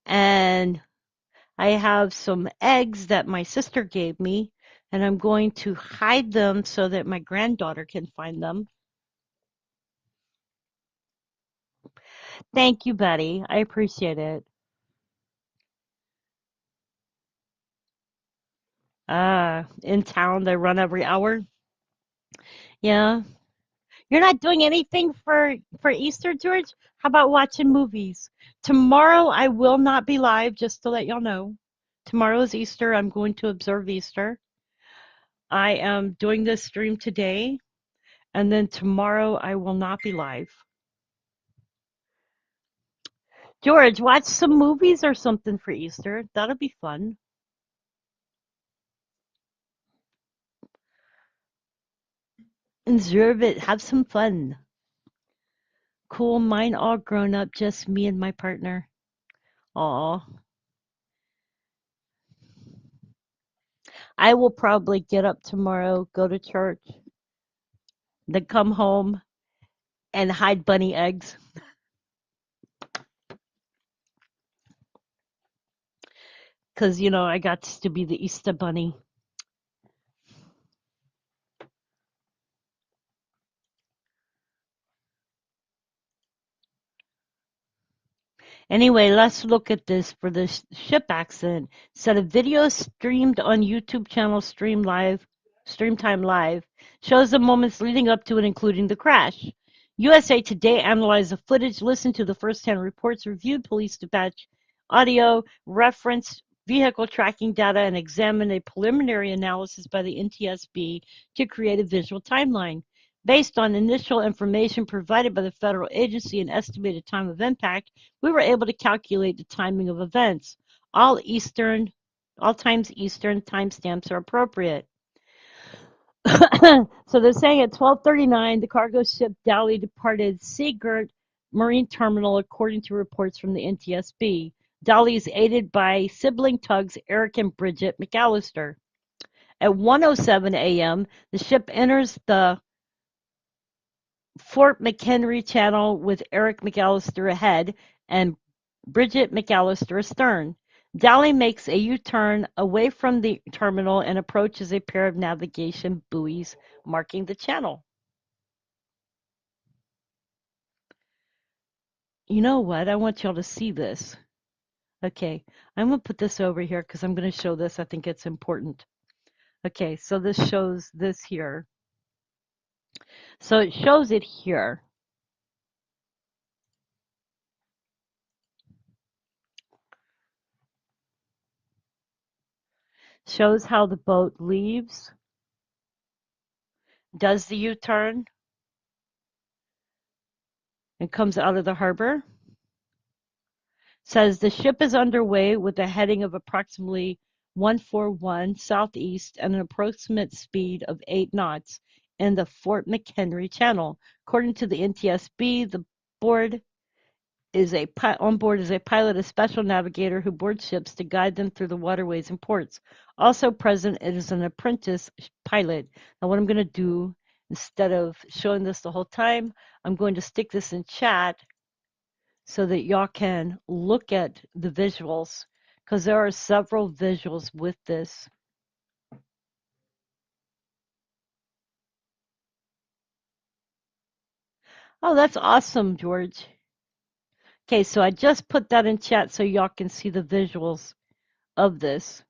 and I have some eggs that my sister gave me and I'm going to hide them so that my granddaughter can find them. Thank you, Betty. I appreciate it. In town, they run every hour. Yeah. You're not doing anything for Easter, George? How about watching movies? Tomorrow I will not be live, just to let y'all know. Tomorrow is Easter. I'm going to observe Easter. I am doing this stream today, and then tomorrow I will not be live. George, watch some movies or something for Easter. That'll be fun. Observe it. Have some fun. Cool. Mine all grown up, just me and my partner. Aw. I will probably get up tomorrow, go to church, then come home and hide bunny eggs. Because, I got to be the Easter bunny. Anyway, let's look at this for the ship accident. Set a video streamed on YouTube channel Stream Time Live, shows the moments leading up to and including the crash. USA Today analyzed the footage, listened to the first-hand reports, reviewed police dispatch audio, referenced vehicle tracking data, and examined a preliminary analysis by the NTSB to create a visual timeline. Based on initial information provided by the federal agency and estimated time of impact, we were able to calculate the timing of events. All times Eastern timestamps are appropriate. So they're saying at 12:39, the cargo ship Dali departed Seagirt Marine Terminal, according to reports from the NTSB. Dali is aided by sibling tugs Eric and Bridget McAllister. At 1:07 a.m., the ship enters the Fort McHenry Channel with Eric McAllister ahead and Bridget McAllister astern. Dali makes a U-turn away from the terminal and approaches a pair of navigation buoys marking the channel. You know what? I want y'all to see this. Okay, I'm going to put this over here because I'm going to show this. I think it's important. Okay, so this shows this here. So it shows it here. Shows how the boat leaves, does the U-turn, and comes out of the harbor. Says the ship is underway with a heading of approximately 141 southeast and an approximate speed of 8 knots in the Fort McHenry Channel. According to the NTSB, on board is a pilot, a special navigator who boards ships to guide them through the waterways and ports. Also present is an apprentice pilot. Now what I'm going to do, instead of showing this the whole time, I'm going to stick this in chat so that y'all can look at the visuals, because there are several visuals with this. Oh, that's awesome, George. Okay, so I just put that in chat so y'all can see the visuals of this.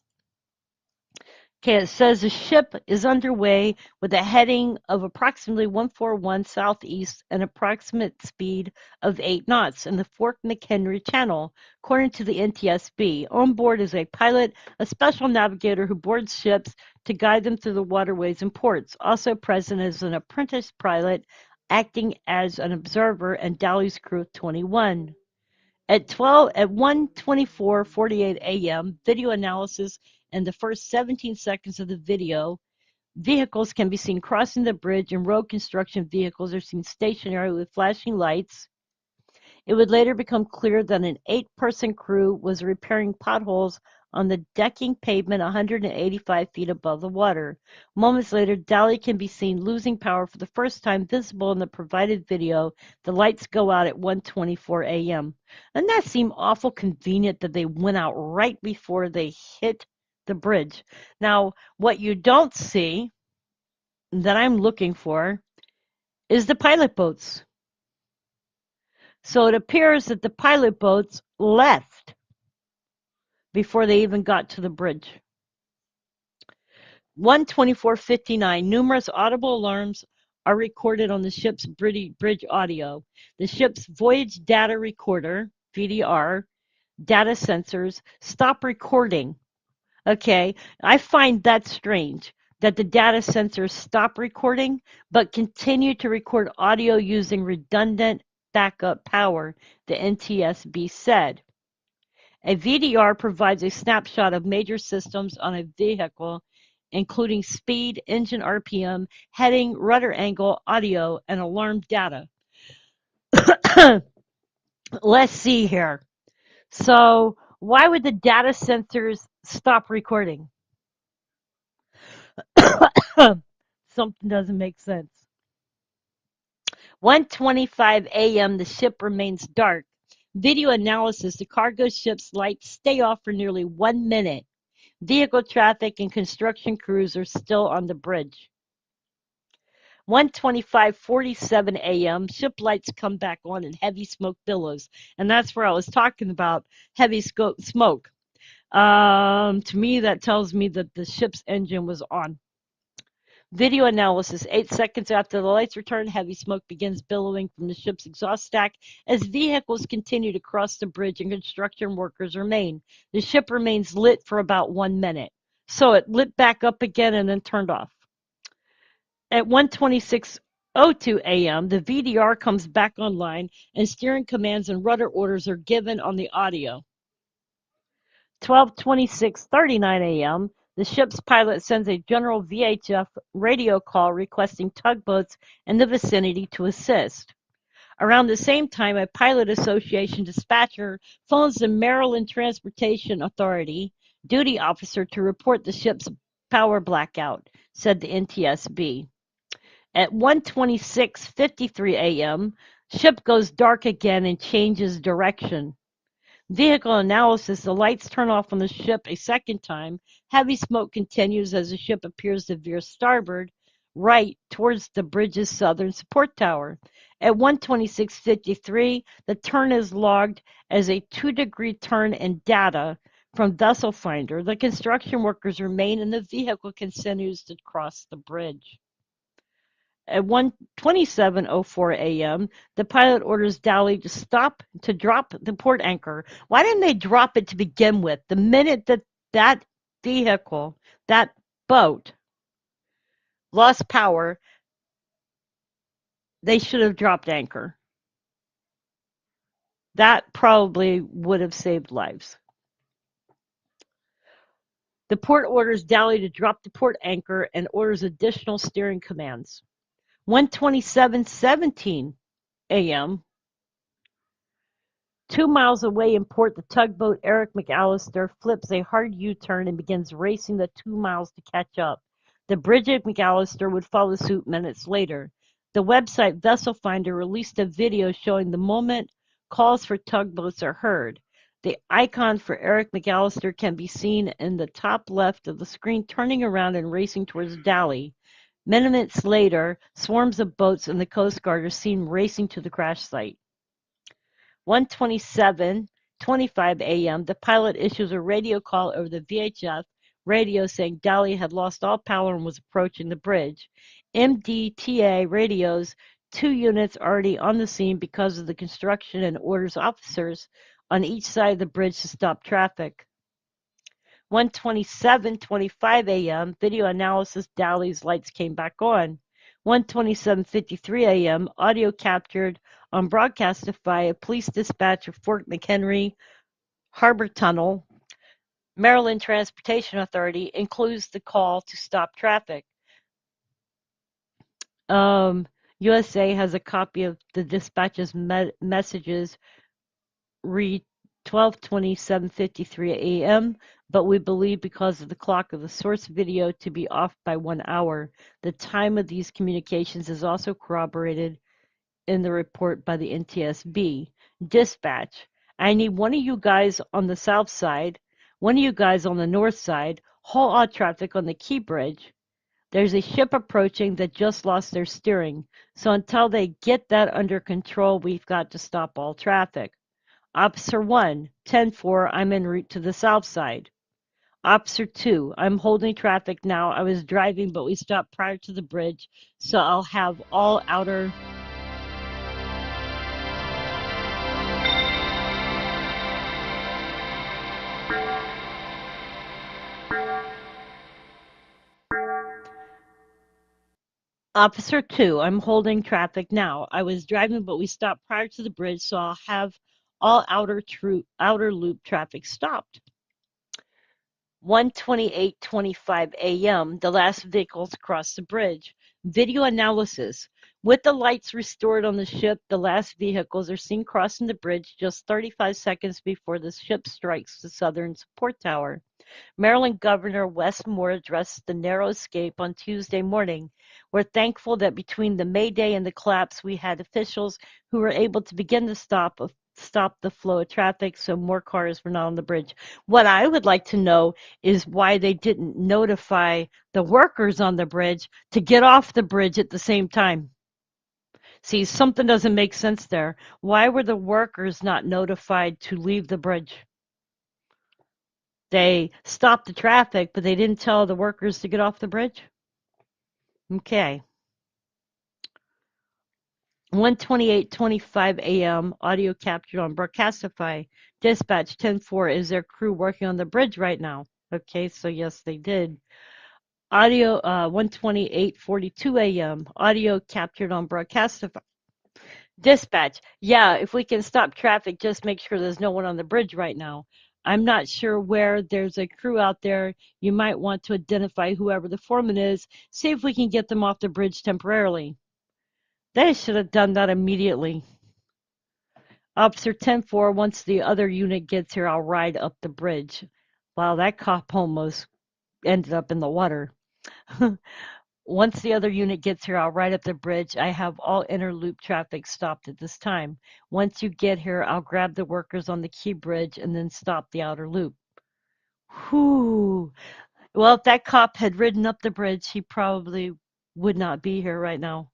Okay, it says the ship is underway with a heading of approximately 141 southeast and approximate speed of 8 knots in the Fort McHenry Channel, according to the NTSB. On board is a pilot, a special navigator who boards ships to guide them through the waterways and ports. Also present is an apprentice pilot acting as an observer and Dali's crew of 21. At 1:24:48 a.m., video analysis and the first 17 seconds of the video, vehicles can be seen crossing the bridge and road construction vehicles are seen stationary with flashing lights. It would later become clear that an 8-person crew was repairing potholes on the decking pavement 185 feet above the water. Moments later, Dali can be seen losing power for the first time visible in the provided video. The lights go out at 1:24 a.m. Doesn't that seem awful convenient that they went out right before they hit the bridge? Now, what you don't see that I'm looking for is the pilot boats. So it appears that the pilot boats left before they even got to the bridge. 1:24:59, numerous audible alarms are recorded on the ship's bridge audio. The ship's voyage data recorder, VDR, data sensors stop recording. Okay, I find that strange that the data sensors stop recording but continue to record audio using redundant backup power, the NTSB said. A VDR provides a snapshot of major systems on a vehicle, including speed, engine RPM, heading, rudder angle, audio, and alarm data. Let's see here. So, why would the data sensors stop recording? Something doesn't make sense. 1:25 a.m. The ship remains dark. Video analysis: the cargo ship's lights stay off for nearly 1 minute. Vehicle traffic and construction crews are still on the bridge. 1:25:47 a.m. Ship lights come back on and heavy smoke billows, and that's where I was talking about heavy smoke. To me, that tells me that the ship's engine was on. Video analysis: 8 seconds after the lights return, heavy smoke begins billowing from the ship's exhaust stack as vehicles continue to cross the bridge and construction workers remain. The ship remains lit for about 1 minute. So it lit back up again and then turned off. At 1:26:02 a.m., the VDR comes back online and steering commands and rudder orders are given on the audio. 12:26:39 a.m., the ship's pilot sends a general VHF radio call requesting tugboats in the vicinity to assist. Around the same time, a pilot association dispatcher phones the Maryland Transportation Authority duty officer to report the ship's power blackout, said the NTSB. At 1:26:53 a.m., ship goes dark again and changes direction. Vehicle analysis: the lights turn off on the ship a second time. Heavy smoke continues as the ship appears to veer starboard, right towards the bridge's southern support tower. At 1:26:53, the turn is logged as a 2-degree turn in data from Vessel Finder. The construction workers remain and the vehicle continues to cross the bridge. At 1:27:04 a.m., the pilot orders Dally to drop the port anchor. Why didn't they drop it to begin with? The minute that vehicle, that boat, lost power, they should have dropped anchor. That probably would have saved lives. The port orders Dally to drop the port anchor and orders additional steering commands. 1:27:17 a.m., 2 miles away in port, the tugboat Eric McAllister flips a hard U-turn and begins racing the 2 miles to catch up. The Bridget McAllister would follow suit minutes later. The website Vessel Finder released a video showing the moment calls for tugboats are heard. The icon for Eric McAllister can be seen in the top left of the screen, turning around and racing towards Dally. Minutes later, swarms of boats and the Coast Guard are seen racing to the crash site. 1:27:25 a.m., the pilot issues a radio call over the VHF radio saying Dally had lost all power and was approaching the bridge. MDTA radios 2 units already on the scene because of the construction and orders officers on each side of the bridge to stop traffic. 1:27:25 a.m., video analysis: Dally's lights came back on. 1:27:53 a.m., audio captured on Broadcastify, a police dispatch of Fort McHenry Harbor Tunnel, Maryland Transportation Authority, includes the call to stop traffic. USA has a copy of the dispatch's messages read 12:27:53 a.m., but we believe because of the clock of the source video to be off by 1 hour. The time of these communications is also corroborated in the report by the NTSB. Dispatch: I need one of you guys on the south side, one of you guys on the north side, halt all traffic on the Key Bridge. There's a ship approaching that just lost their steering, so until they get that under control, we've got to stop all traffic. Officer 1, 10-4, I'm en route to the south side. Officer 2, I'm holding traffic now. I was driving, but we stopped prior to the bridge, so I'll have all outer. Officer 2, I'm holding traffic now. I was driving, but we stopped prior to the bridge, so I'll have all outer loop traffic stopped. 1:28:25 a.m., the last vehicles crossed the bridge. Video analysis. With the lights restored on the ship, the last vehicles are seen crossing the bridge just 35 seconds before the ship strikes the southern support tower. Maryland Governor Wes Moore addressed the narrow escape on Tuesday morning. We're thankful that between the Mayday and the collapse, we had officials who were able to begin to stop the flow of traffic so more cars were not on the bridge. What I would like to know is why they didn't notify the workers on the bridge to get off the bridge at the same time. See, something doesn't make sense there. Why were the workers not notified to leave the bridge? They stopped the traffic, but they didn't tell the workers to get off the bridge? Okay. 1:28:25 a.m. Audio captured on Broadcastify. Dispatch 10-4. Is their crew working on the bridge right now? Okay, so yes, they did. Audio 1:28:42 a.m. Audio captured on Broadcastify. Dispatch. Yeah, if we can stop traffic, just make sure there's no one on the bridge right now. I'm not sure where there's a crew out there. You might want to identify whoever the foreman is. See if we can get them off the bridge temporarily. They should have done that immediately. Officer 10-4, once the other unit gets here, I'll ride up the bridge. Wow, that cop almost ended up in the water. Once the other unit gets here, I'll ride up the bridge. I have all inner loop traffic stopped at this time. Once you get here, I'll grab the workers on the key bridge and then stop the outer loop. Whew. Well, if that cop had ridden up the bridge, he probably would not be here right now.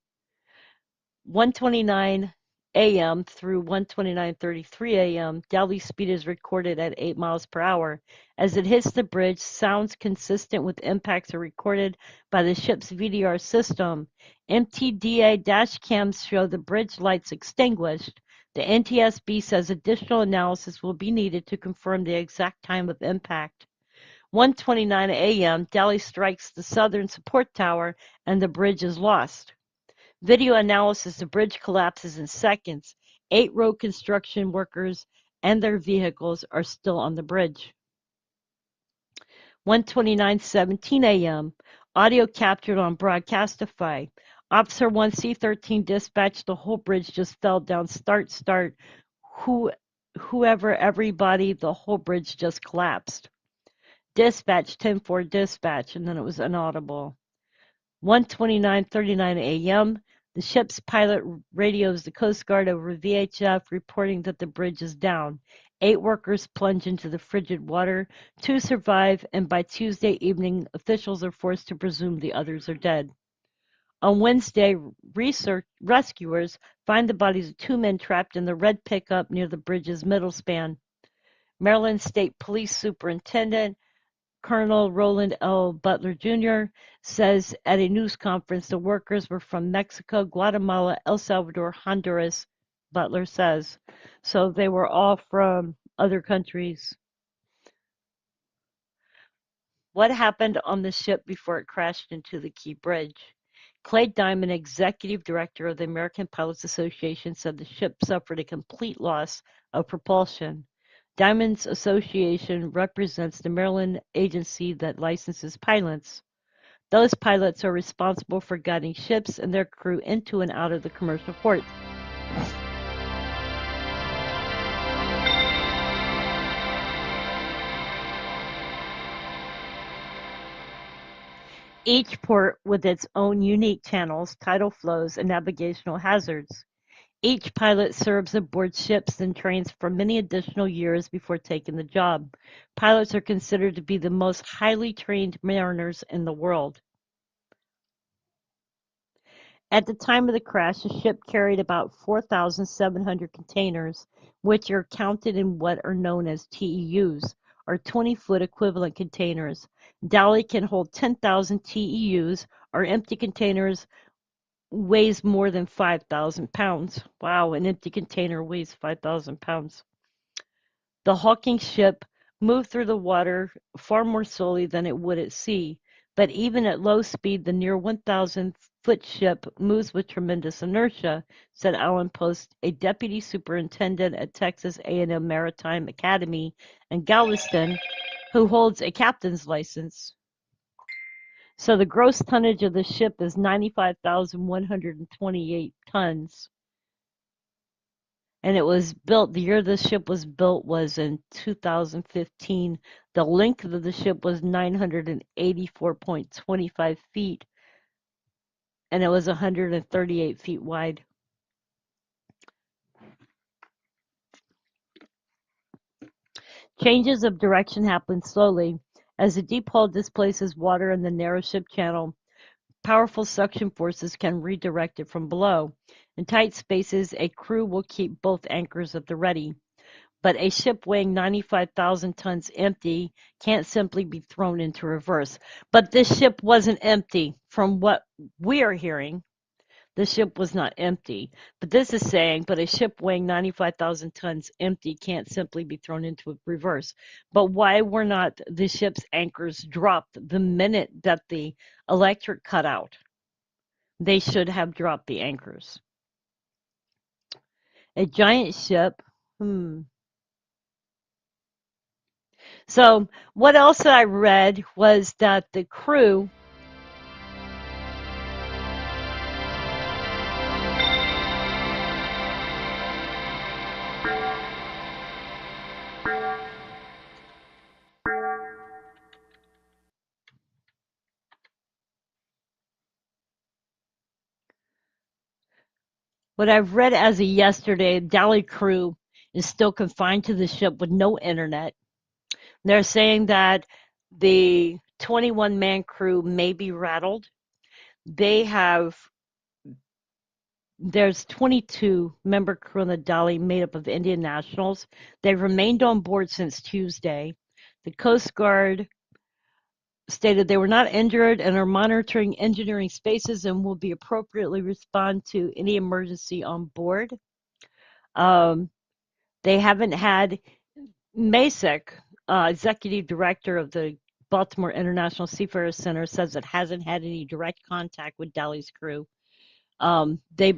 1:29 a.m. through 1:29:33 a.m. Daily speed is recorded at 8 miles per hour. As it hits the bridge, sounds consistent with impacts are recorded by the ship's VDR system. MTDA dash cams show the bridge lights extinguished. The NTSB says additional analysis will be needed to confirm the exact time of impact. 1:29 a.m. Daly strikes the southern support tower and the bridge is lost. Video analysis, the bridge collapses in seconds. 8 road construction workers and their vehicles are still on the bridge. 1:29:17 a.m. Audio captured on Broadcastify. Officer 1C13 dispatched the whole bridge just fell down. Start. Whoever, everybody, the whole bridge just collapsed. Dispatch 10-4 dispatch, and then it was inaudible. 1:29:39 a.m. The ship's pilot radios the Coast Guard over VHF reporting that the bridge is down. 8 workers plunge into the frigid water. 2 survive, and by Tuesday evening, officials are forced to presume the others are dead. On Wednesday, rescuers find the bodies of 2 men trapped in the red pickup near the bridge's middle span. Maryland State Police Superintendent Colonel Roland L. Butler Jr. says at a news conference the workers were from Mexico, Guatemala, El Salvador, Honduras, Butler says. So they were all from other countries. What happened on the ship before it crashed into the Key Bridge? Clay Diamond, executive director of the American Pilots Association, said the ship suffered a complete loss of propulsion. Diamond's association represents the Maryland agency that licenses pilots. Those pilots are responsible for guiding ships and their crew into and out of the commercial ports. Each port with its own unique channels, tidal flows, and navigational hazards. Each pilot serves aboard ships and trains for many additional years before taking the job. Pilots are considered to be the most highly trained mariners in the world. At the time of the crash, the ship carried about 4,700 containers, which are counted in what are known as TEUs, are 20-foot equivalent containers. Dali can hold 10,000 TEUs, or empty containers weighs more than 5,000 pounds. Wow, an empty container weighs 5,000 pounds. The hulking ship moved through the water far more slowly than it would at sea, but even at low speed, the near 1,000-foot ship moves with tremendous inertia, said Alan Post, a deputy superintendent at Texas A&M Maritime Academy in Galveston, who holds a captain's license. So the gross tonnage of the ship is 95,128 tons. And it was built, the year the ship was built was in 2015. The length of the ship was 984.25 feet, and it was 138 feet wide. Changes of direction happen slowly. As the deep hull displaces water in the narrow ship channel, powerful suction forces can redirect it from below. In tight spaces, a crew will keep both anchors at the ready. But a ship weighing 95,000 tons empty can't simply be thrown into reverse. But this ship wasn't empty. From what we are hearing, the ship was not empty. But this is saying, but a ship weighing 95,000 tons empty can't simply be thrown into reverse. But why were not the ship's anchors dropped the minute that the electric cut out? They should have dropped the anchors. A giant ship. So what else I read was that the crew what I've read as of yesterday, the Dali crew is still confined to the ship with no internet. They're saying that the 21-man crew may be rattled. There's 22-member crew on the Dali made up of Indian nationals. They've remained on board since Tuesday. The Coast Guard stated they were not injured and are monitoring engineering spaces and will be appropriately respond to any emergency on board. They haven't had Masick, executive director of the Baltimore International Seafarers Center, says it hasn't had any direct contact with Dali's crew. They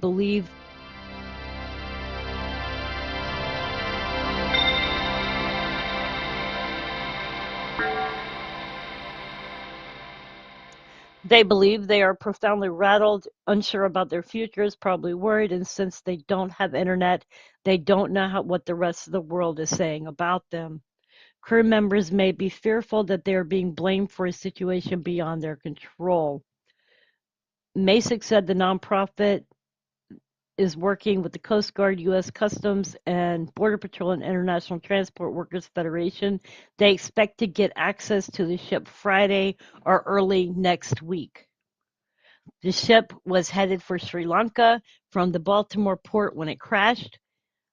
believe they are profoundly rattled, unsure about their futures, probably worried, and since they don't have internet, they don't know what the rest of the world is saying about them. Crew members may be fearful that they are being blamed for a situation beyond their control. Masick said the nonprofit is working with the Coast Guard, U.S. Customs and Border Patrol, and International Transport Workers Federation. They expect to get access to the ship Friday or early next week. The ship was headed for Sri Lanka from the Baltimore port when it crashed.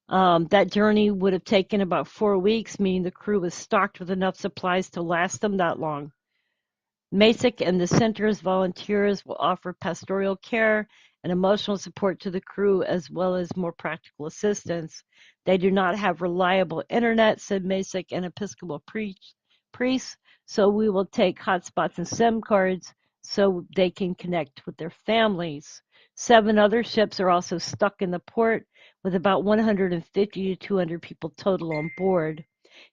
That journey would have taken about 4 weeks, meaning the crew was stocked with enough supplies to last them that long. Masick and the center's volunteers will offer pastoral care and emotional support to the crew, as well as more practical assistance. They do not have reliable internet, said Masick, an Episcopal priest, so we will take hotspots and SIM cards so they can connect with their families. 7 other ships are also stuck in the port with about 150 to 200 people total on board.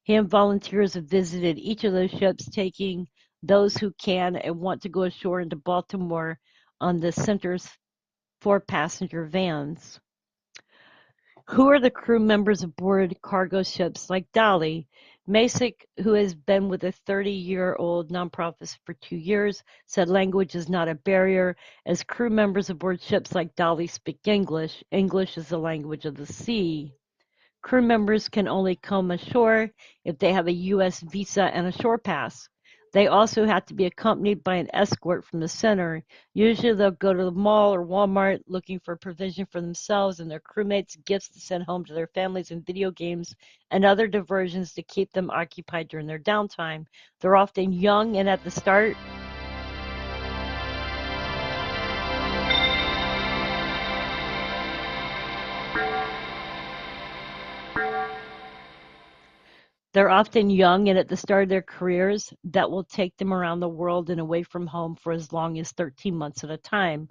He and volunteers have visited each of those ships, taking those who can and want to go ashore into Baltimore on the center's 4 passenger vans. Who are the crew members aboard cargo ships like Dali? Masick, who has been with a 30-year-old nonprofit for 2 years, said language is not a barrier, as crew members aboard ships like Dali speak English. English is the language of the sea. Crew members can only come ashore if they have a U.S. visa and a shore pass. They also have to be accompanied by an escort from the center. Usually they'll go to the mall or Walmart looking for provision for themselves and their crewmates, gifts to send home to their families, and video games and other diversions to keep them occupied during their downtime. They're often young and at the start. They're often young and at the start of their careers that will take them around the world and away from home for as long as 13 months at a time.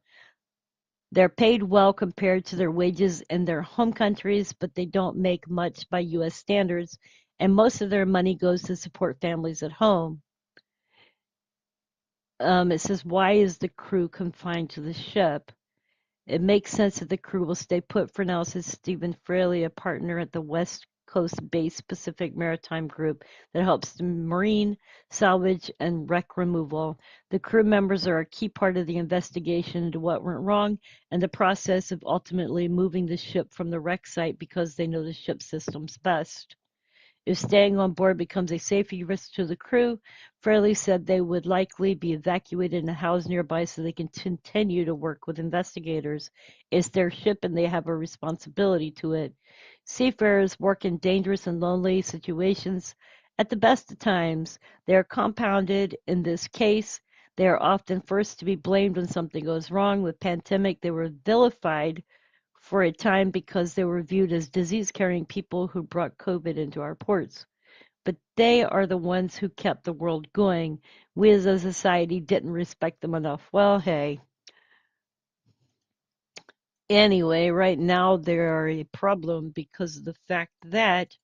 They're paid well compared to their wages in their home countries, but they don't make much by U.S. standards, and most of their money goes to support families at home. It says, why is the crew confined to the ship? It makes sense that the crew will stay put for now, says Stephen Fraley, a partner at the West Coast-based Pacific Maritime Group that helps the marine, salvage, and wreck removal. The crew members are a key part of the investigation into what went wrong and the process of ultimately moving the ship from the wreck site because they know the ship systems best. If staying on board becomes a safety risk to the crew, Fraley said they would likely be evacuated and housed nearby so they can continue to work with investigators. It's their ship and they have a responsibility to it. Seafarers work in dangerous and lonely situations at the best of times. They are compounded in this case. They are often first to be blamed when something goes wrong. With pandemic, they were vilified for a time because they were viewed as disease-carrying people who brought COVID into our ports. But they are the ones who kept the world going. We as a society didn't respect them enough. Well, hey. Anyway, right now they are a problem because of the fact that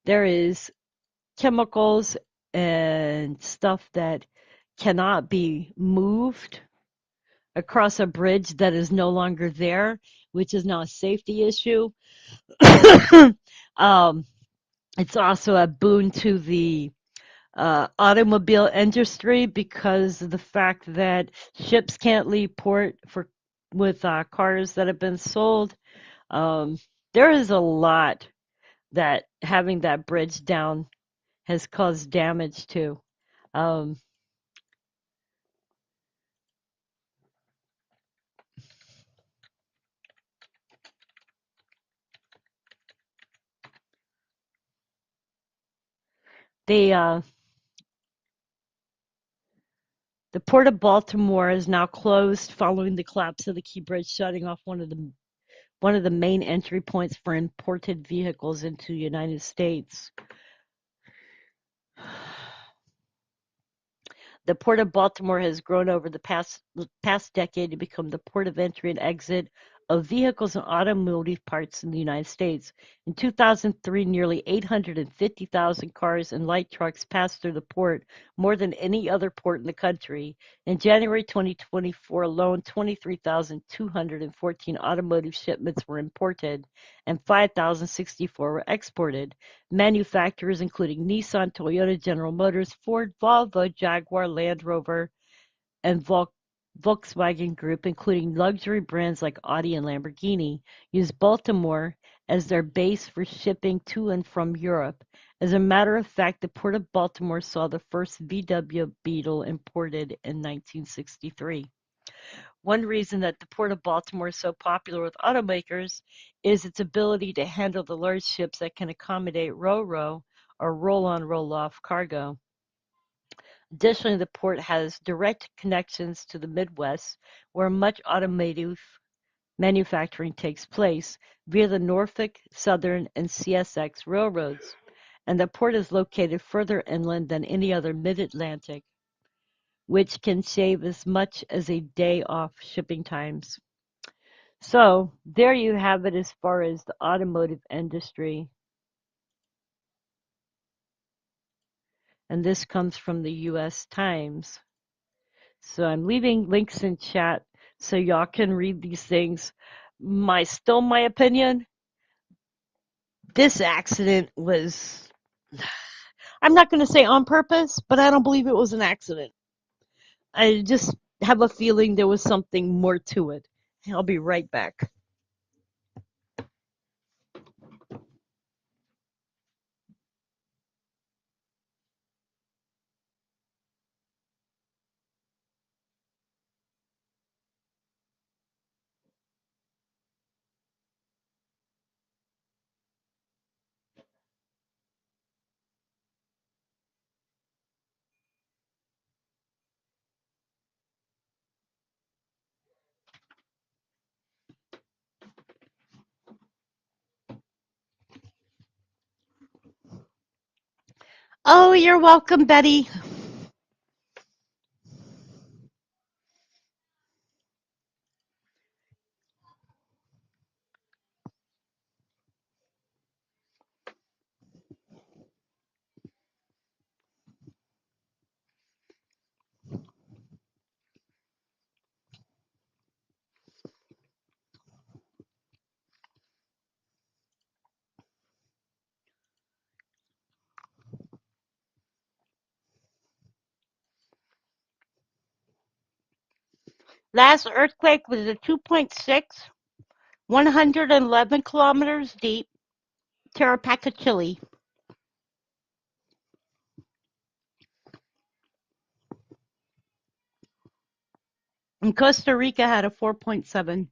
there is chemicals and stuff that cannot be moved across a bridge that is no longer there, which is now a safety issue. um, it's also a boon to the automobile industry because of the fact that ships can't leave port for with cars that have been sold. Um, there is a lot that having that bridge down has caused damage to. Um, the uh, the Port of Baltimore is now closed following the collapse of the Key Bridge, shutting off one of the main entry points for imported vehicles into the United States. The Port of Baltimore has grown over the past decade to become the port of entry and exit of vehicles and automotive parts in the United States. In 2003, nearly 850,000 cars and light trucks passed through the port, more than any other port in the country. In January 2024 alone, 23,214 automotive shipments were imported and 5,064 were exported. Manufacturers including Nissan, Toyota, General Motors, Ford, Volvo, Jaguar, Land Rover, and Volkswagen Group, including luxury brands like Audi and Lamborghini, use Baltimore as their base for shipping to and from Europe. As a matter of fact, the Port of Baltimore saw the first VW Beetle imported in 1963. One reason that the Port of Baltimore is so popular with automakers is its ability to handle the large ships that can accommodate ro-ro or roll-on roll-off cargo. Additionally, the port has direct connections to the Midwest, where much automotive manufacturing takes place via the Norfolk, Southern, and CSX railroads, and the port is located further inland than any other mid-Atlantic, which can save as much as a day off shipping times. So there you have it as far as the automotive industry. And this comes from the US Times. So I'm leaving links in chat so y'all can read these things. My opinion, this accident was, I'm not going to say on purpose, but I don't believe it was an accident. I just have a feeling there was something more to it. I'll be right back. Oh, you're welcome, Betty. Last earthquake was a 2.6, 111 kilometers deep, Tarapaca, Chile. And Costa Rica had a 4.7.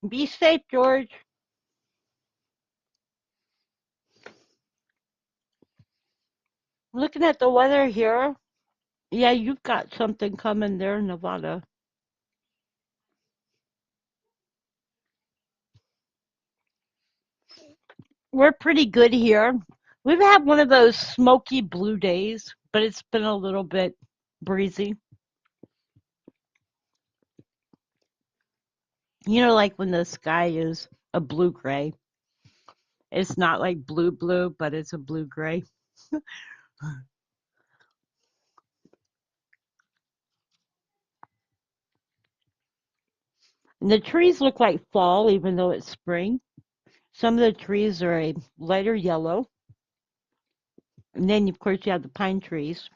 Be safe, George. Looking at the weather here, yeah, you've got something coming there, Nevada. We're pretty good here. We've had one of those smoky blue days, but it's been a little bit breezy. You know, like when the sky is a blue gray. It's not like blue blue, but it's a blue gray. And the trees look like fall, even though it's spring. Some of the trees are a lighter yellow. And then, of course, you have the pine trees.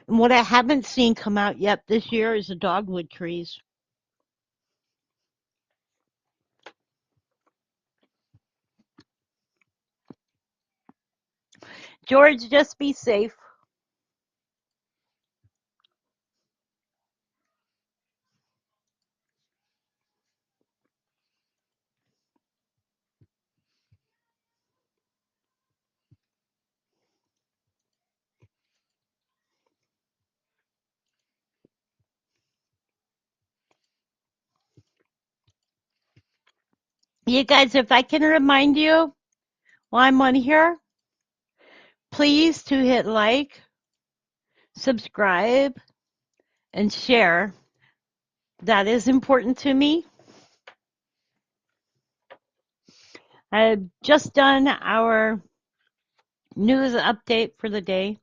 And what I haven't seen come out yet this year is the dogwood trees. George, just be safe. You guys, if I can remind you while I'm on here, please to hit like, subscribe, and share. That is important to me. I've just done our news update for the day.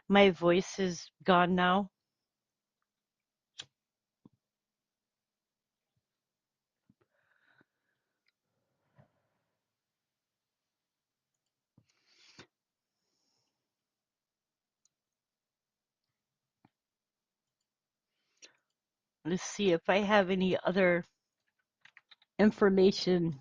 My voice is gone now. Let's see if I have any other information.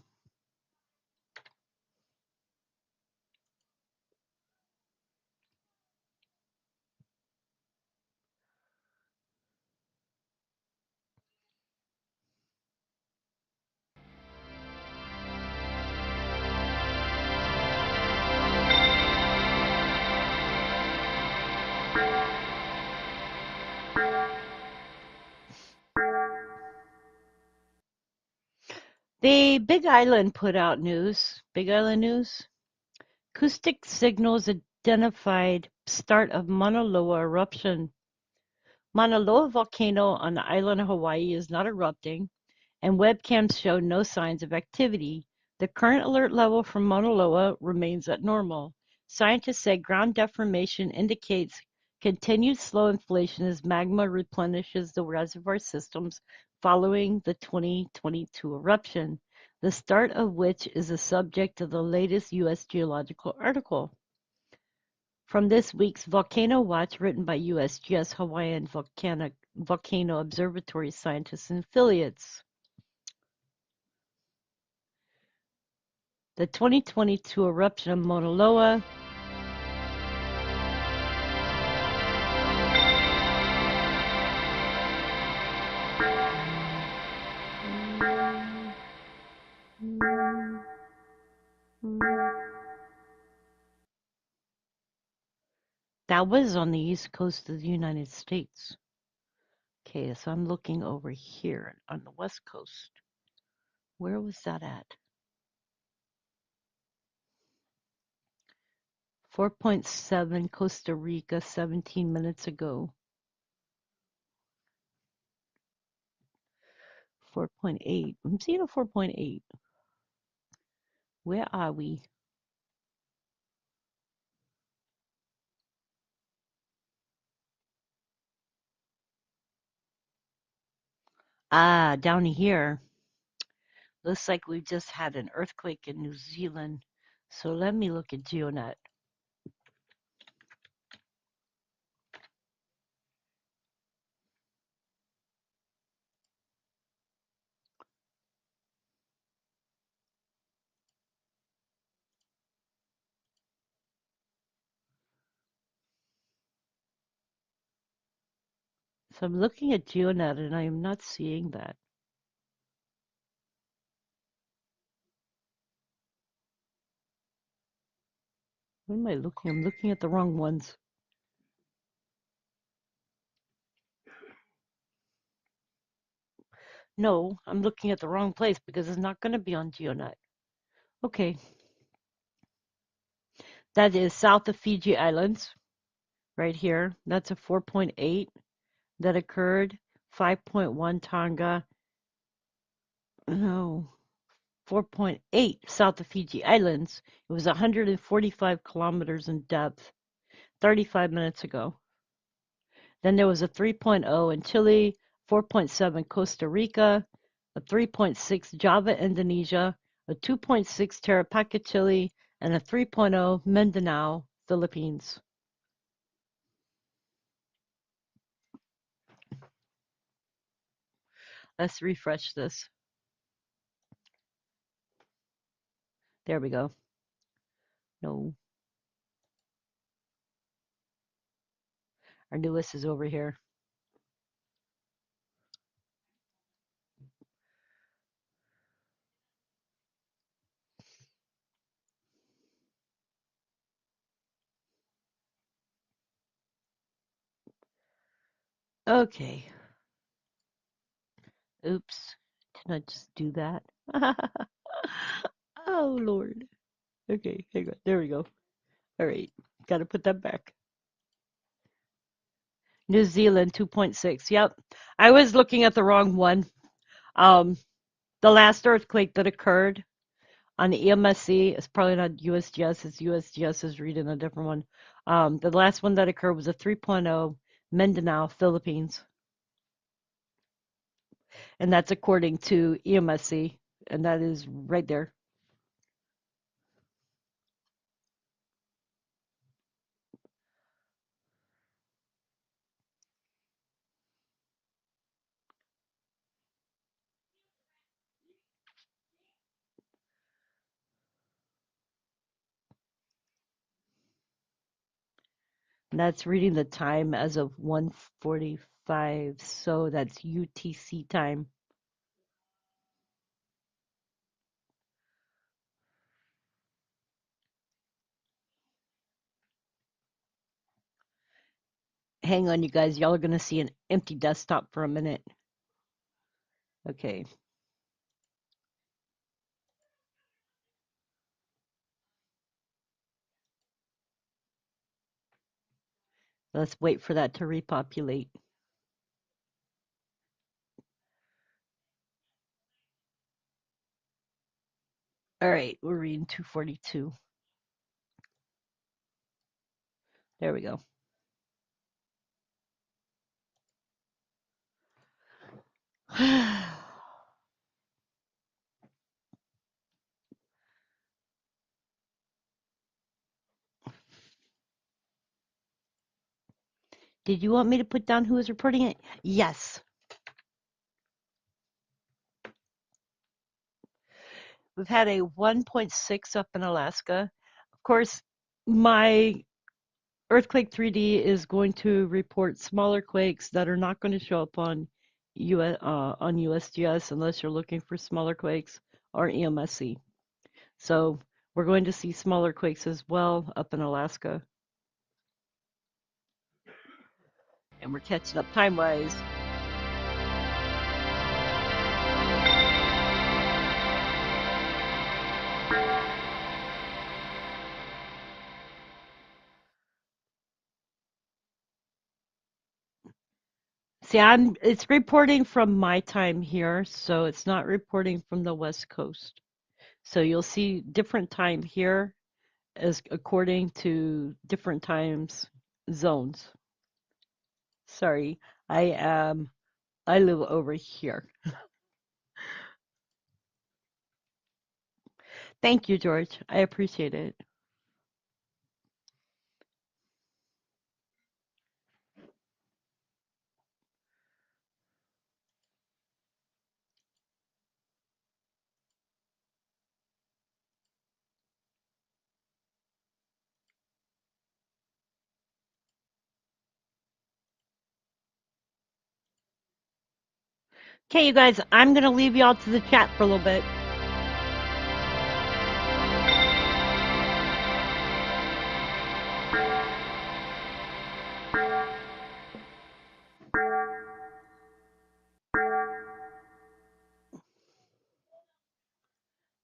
The Big Island put out news. Big Island news. Acoustic signals identified start of Mauna Loa eruption. Mauna Loa volcano on the island of Hawaii is not erupting, and webcams show no signs of activity. The current alert level for Mauna Loa remains at normal. Scientists say ground deformation indicates continued slow inflation as magma replenishes the reservoir systems following the 2022 eruption, the start of which is the subject of the latest U.S. geological article. From this week's Volcano Watch, written by USGS Hawaiian Volcano Observatory scientists and affiliates. The 2022 eruption of Mauna Loa that was on the east coast of the United States. Okay, so I'm looking over here on the west coast. Where was that at? 4.7 Costa Rica 17 minutes ago. 4.8. I'm seeing a 4.8. Where are we? Ah, down here. Looks like we just had an earthquake in New Zealand. So let me look at GeoNet. So I'm looking at GeoNet and I am not seeing that. What am I looking? I'm looking at the wrong ones. No, I'm looking at the wrong place because it's not going to be on GeoNet. Okay, that is south of Fiji Islands, right here. That's a 4.8 that occurred. 5.1 Tonga. No, 4.8 south of Fiji Islands. It was 145 kilometers in depth 35 minutes ago. Then there was a 3.0 in Chile, 4.7 Costa Rica, a 3.6 Java, Indonesia, a 2.6 Tarapaca, Chile, and a 3.0 Mindanao, Philippines. Let's refresh this. There we go. No. Our newest is over here. Okay. Oops. Did I just do that? Oh, Lord. Okay, hang on. There we go. All right. Got to put that back. New Zealand 2.6. Yep. I was looking at the wrong one. Um, the last earthquake that occurred on the EMSC is probably not USGS. It's USGS is reading a different one. The last one that occurred was a 3.0 Mindanao, Philippines. And that's according to EMSC. And that is right there. And that's reading the time as of 1:45. So that's UTC time. Hang on, you guys. Y'all are going to see an empty desktop for a minute. Okay. Let's wait for that to repopulate. All right, we're reading 242. There we go. Did you want me to put down who is reporting it? Yes. We've had a 1.6 up in Alaska. Of course, my Earthquake 3D is going to report smaller quakes that are not going to show up on USGS unless you're looking for smaller quakes or EMSC. So we're going to see smaller quakes as well up in Alaska. And we're catching up time-wise. See, it's reporting from my time here, so it's not reporting from the West Coast. So you'll see different time here as according to different times zones. Sorry, I live over here. Thank you, George. I appreciate it. Okay, you guys, I'm going to leave y'all to the chat for a little bit.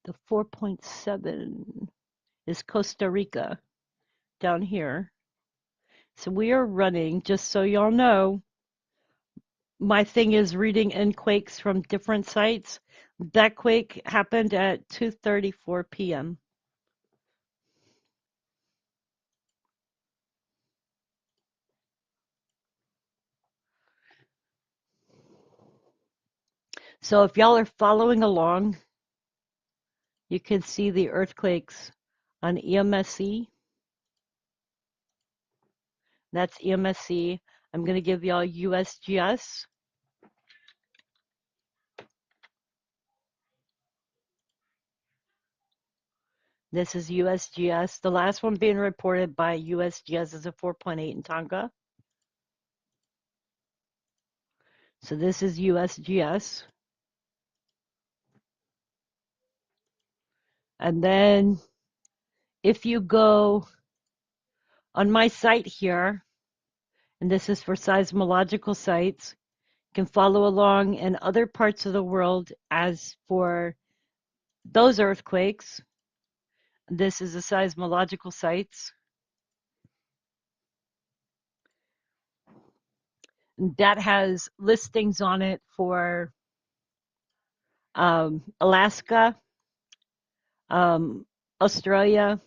The 4.7 is Costa Rica down here. So we are running, just so y'all know, my thing is reading in quakes from different sites. That quake happened at 2:34 p.m. So if y'all are following along, you can see the earthquakes on EMSC. That's EMSC. I'm going to give y'all USGS. This is USGS. The last one being reported by USGS is a 4.8 in Tonga. So this is USGS. And then if you go on my site here, and this is for seismological sites, you can follow along in other parts of the world as for those earthquakes. This is the seismological sites. That has listings on it for Alaska, Australia,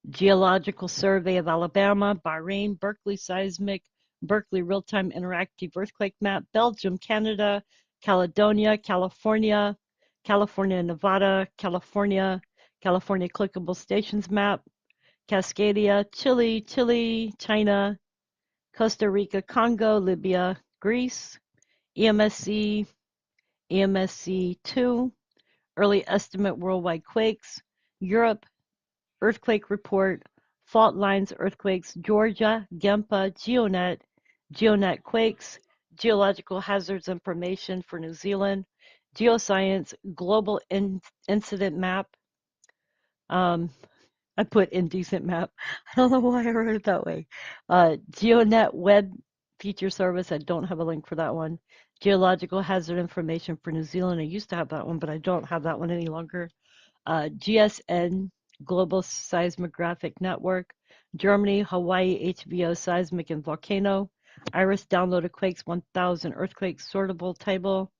Geological Survey of Alabama, Bahrain, Berkeley Seismic, Berkeley Real-Time Interactive Earthquake Map, Belgium, Canada, Caledonia, California, California, Nevada, California, California Clickable Stations Map, Cascadia, Chile, China, Costa Rica, Congo, Libya, Greece, EMSC, EMSC2, Early Estimate Worldwide Quakes, Europe, Earthquake Report, Fault Lines Earthquakes, Georgia, GEMPA, GeoNet Quakes, Geological Hazards Information for New Zealand, Geoscience Global Incident Map. I put indecent map. I don't know why I wrote it that way. GeoNet Web Feature Service. I don't have a link for that one. Geological Hazard Information for New Zealand. I used to have that one, but I don't have that one any longer. GSN, Global Seismographic Network, Germany, Hawaii, HVO, seismic and volcano. Iris downloaded quakes 1000 earthquakes sortable table.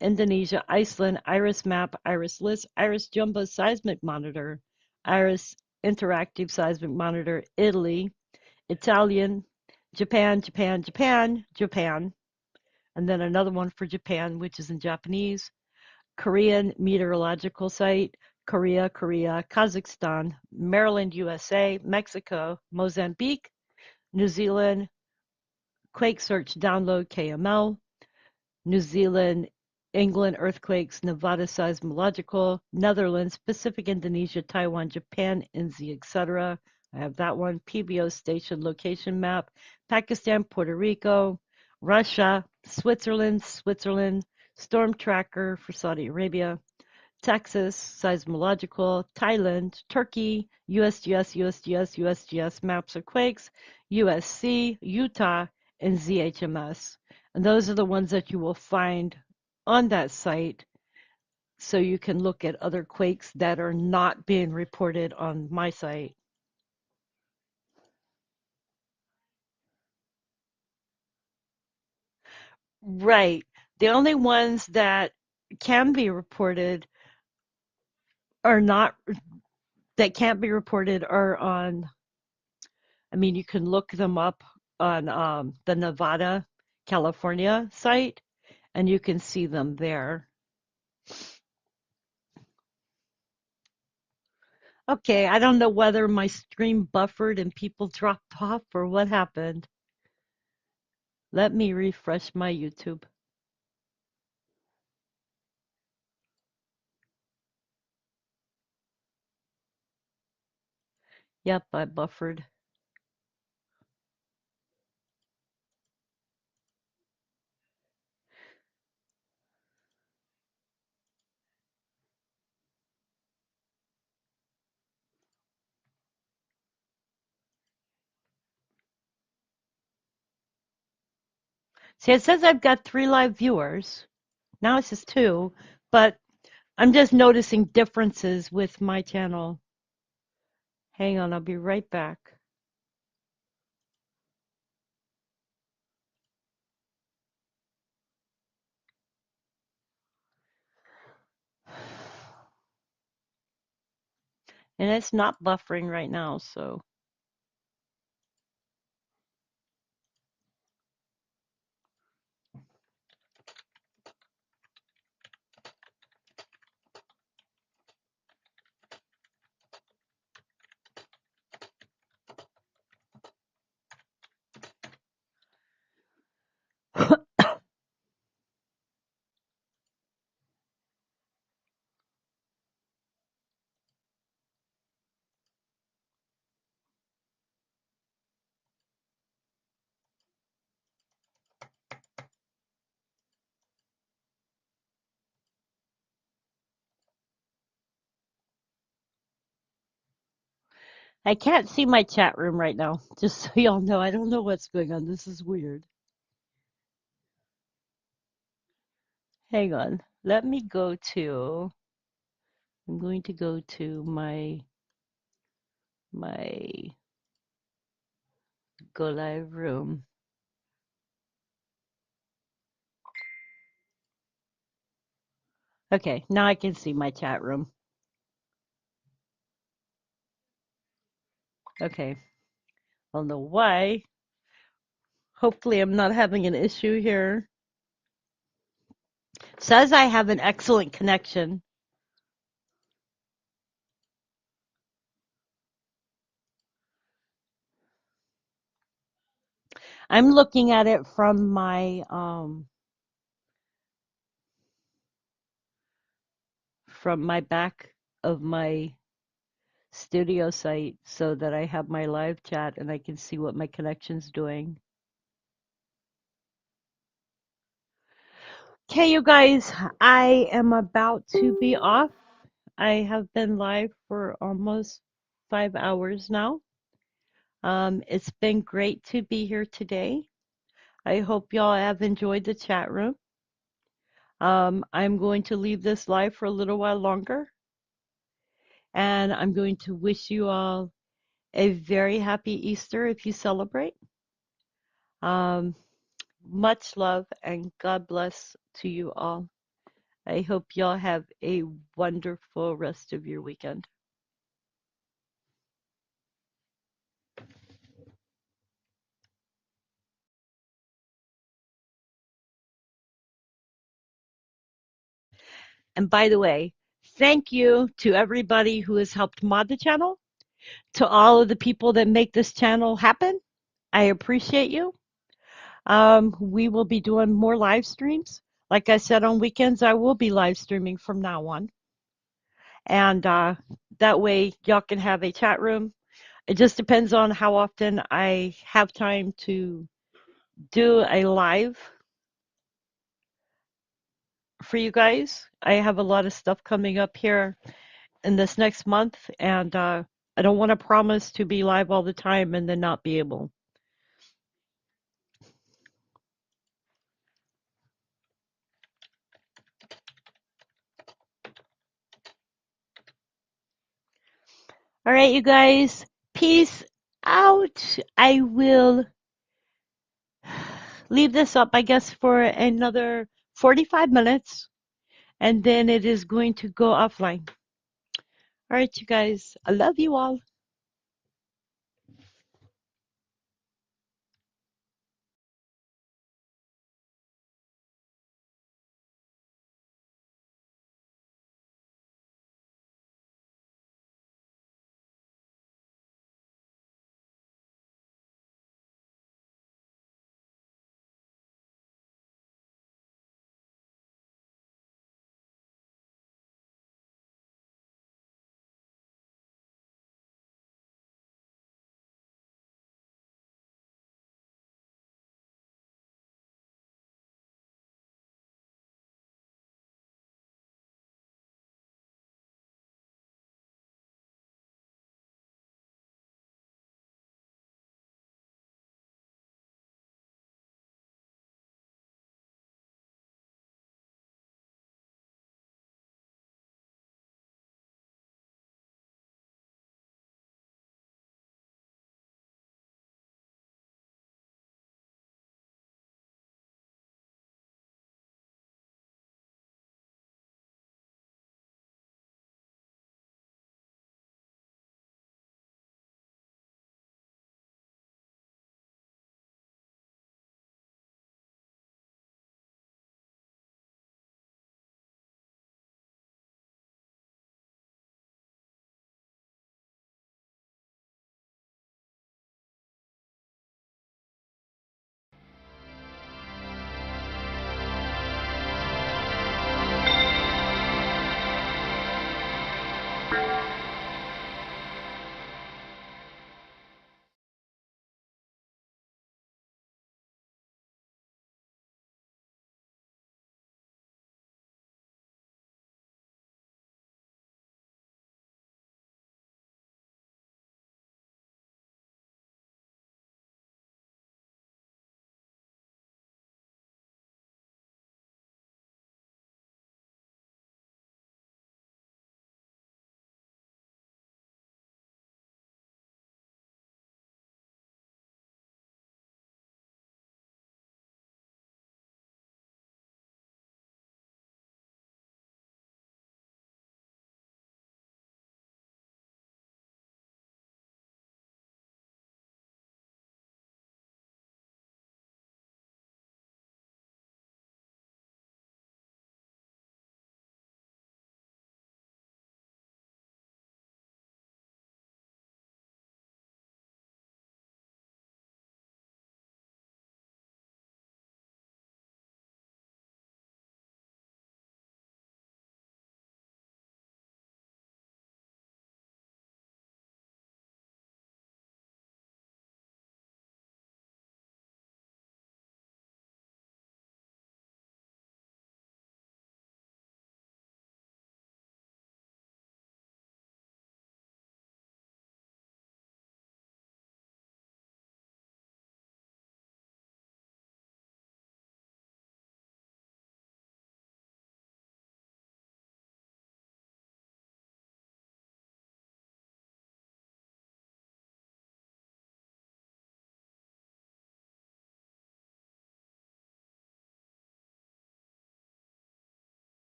Indonesia, Iceland, Iris map, Iris list, Iris jumbo seismic monitor, Iris interactive seismic monitor, Italy, Italian, Japan, Japan, Japan, Japan, and then another one for Japan, which is in Japanese. Korean meteorological site, Korea, Korea, Kazakhstan, Maryland, USA, Mexico, Mozambique, New Zealand, Quake Search Download KML, New Zealand, England earthquakes, Nevada seismological, Netherlands, Pacific Indonesia, Taiwan, Japan, NZ, etc. I have that one. PBO station location map, Pakistan, Puerto Rico, Russia, Switzerland, storm tracker for Saudi Arabia, Texas, seismological, Thailand, Turkey, USGS maps of quakes, USC, Utah, and ZHMS. And those are the ones that you will find on that site so you can look at other quakes that are not being reported on my site. Right. The only ones that can be reported are not, that can't be reported are on, I mean, you can look them up on the Nevada, California site, and you can see them there. Okay, I don't know whether my stream buffered and people dropped off or what happened. Let me refresh my YouTube. Yep, I buffered. See, it says I've got 3 live viewers. Now it says 2, but I'm just noticing differences with my channel. Hang on, I'll be right back. And it's not buffering right now, so. I can't see my chat room right now, just so y'all know. I don't know what's going on. This is weird. Hang on. Let me go to, I'm going to go to my go live room. Okay, now I can see my chat room. Okay, I don't know why. Hopefully I'm not having an issue here. Says I have an excellent connection. I'm looking at it from my back of my studio site so that I have my live chat and I can see what my connection's doing. Okay, you guys, I am about to be off. I have been live for almost 5 hours now. It's been great to be here today. I hope y'all have enjoyed the chat room. I'm going to leave this live for a little while longer, and I'm going to wish you all a very happy Easter if you celebrate. Um, much love and God bless to you all. I hope y'all have a wonderful rest of your weekend. And by the way, thank you to everybody who has helped mod the channel, to all of the people that make this channel happen. I appreciate you. We will be doing more live streams. Like I said, on weekends, I will be live streaming from now on. And that way, y'all can have a chat room. It just depends on how often I have time to do a live for you guys. I have a lot of stuff coming up here in this next month, and I don't want to promise to be live all the time and then not be able. All right, you guys, peace out. I will leave this up, I guess, for another 45 minutes, and then it is going to go offline. All right, you guys, I love you all.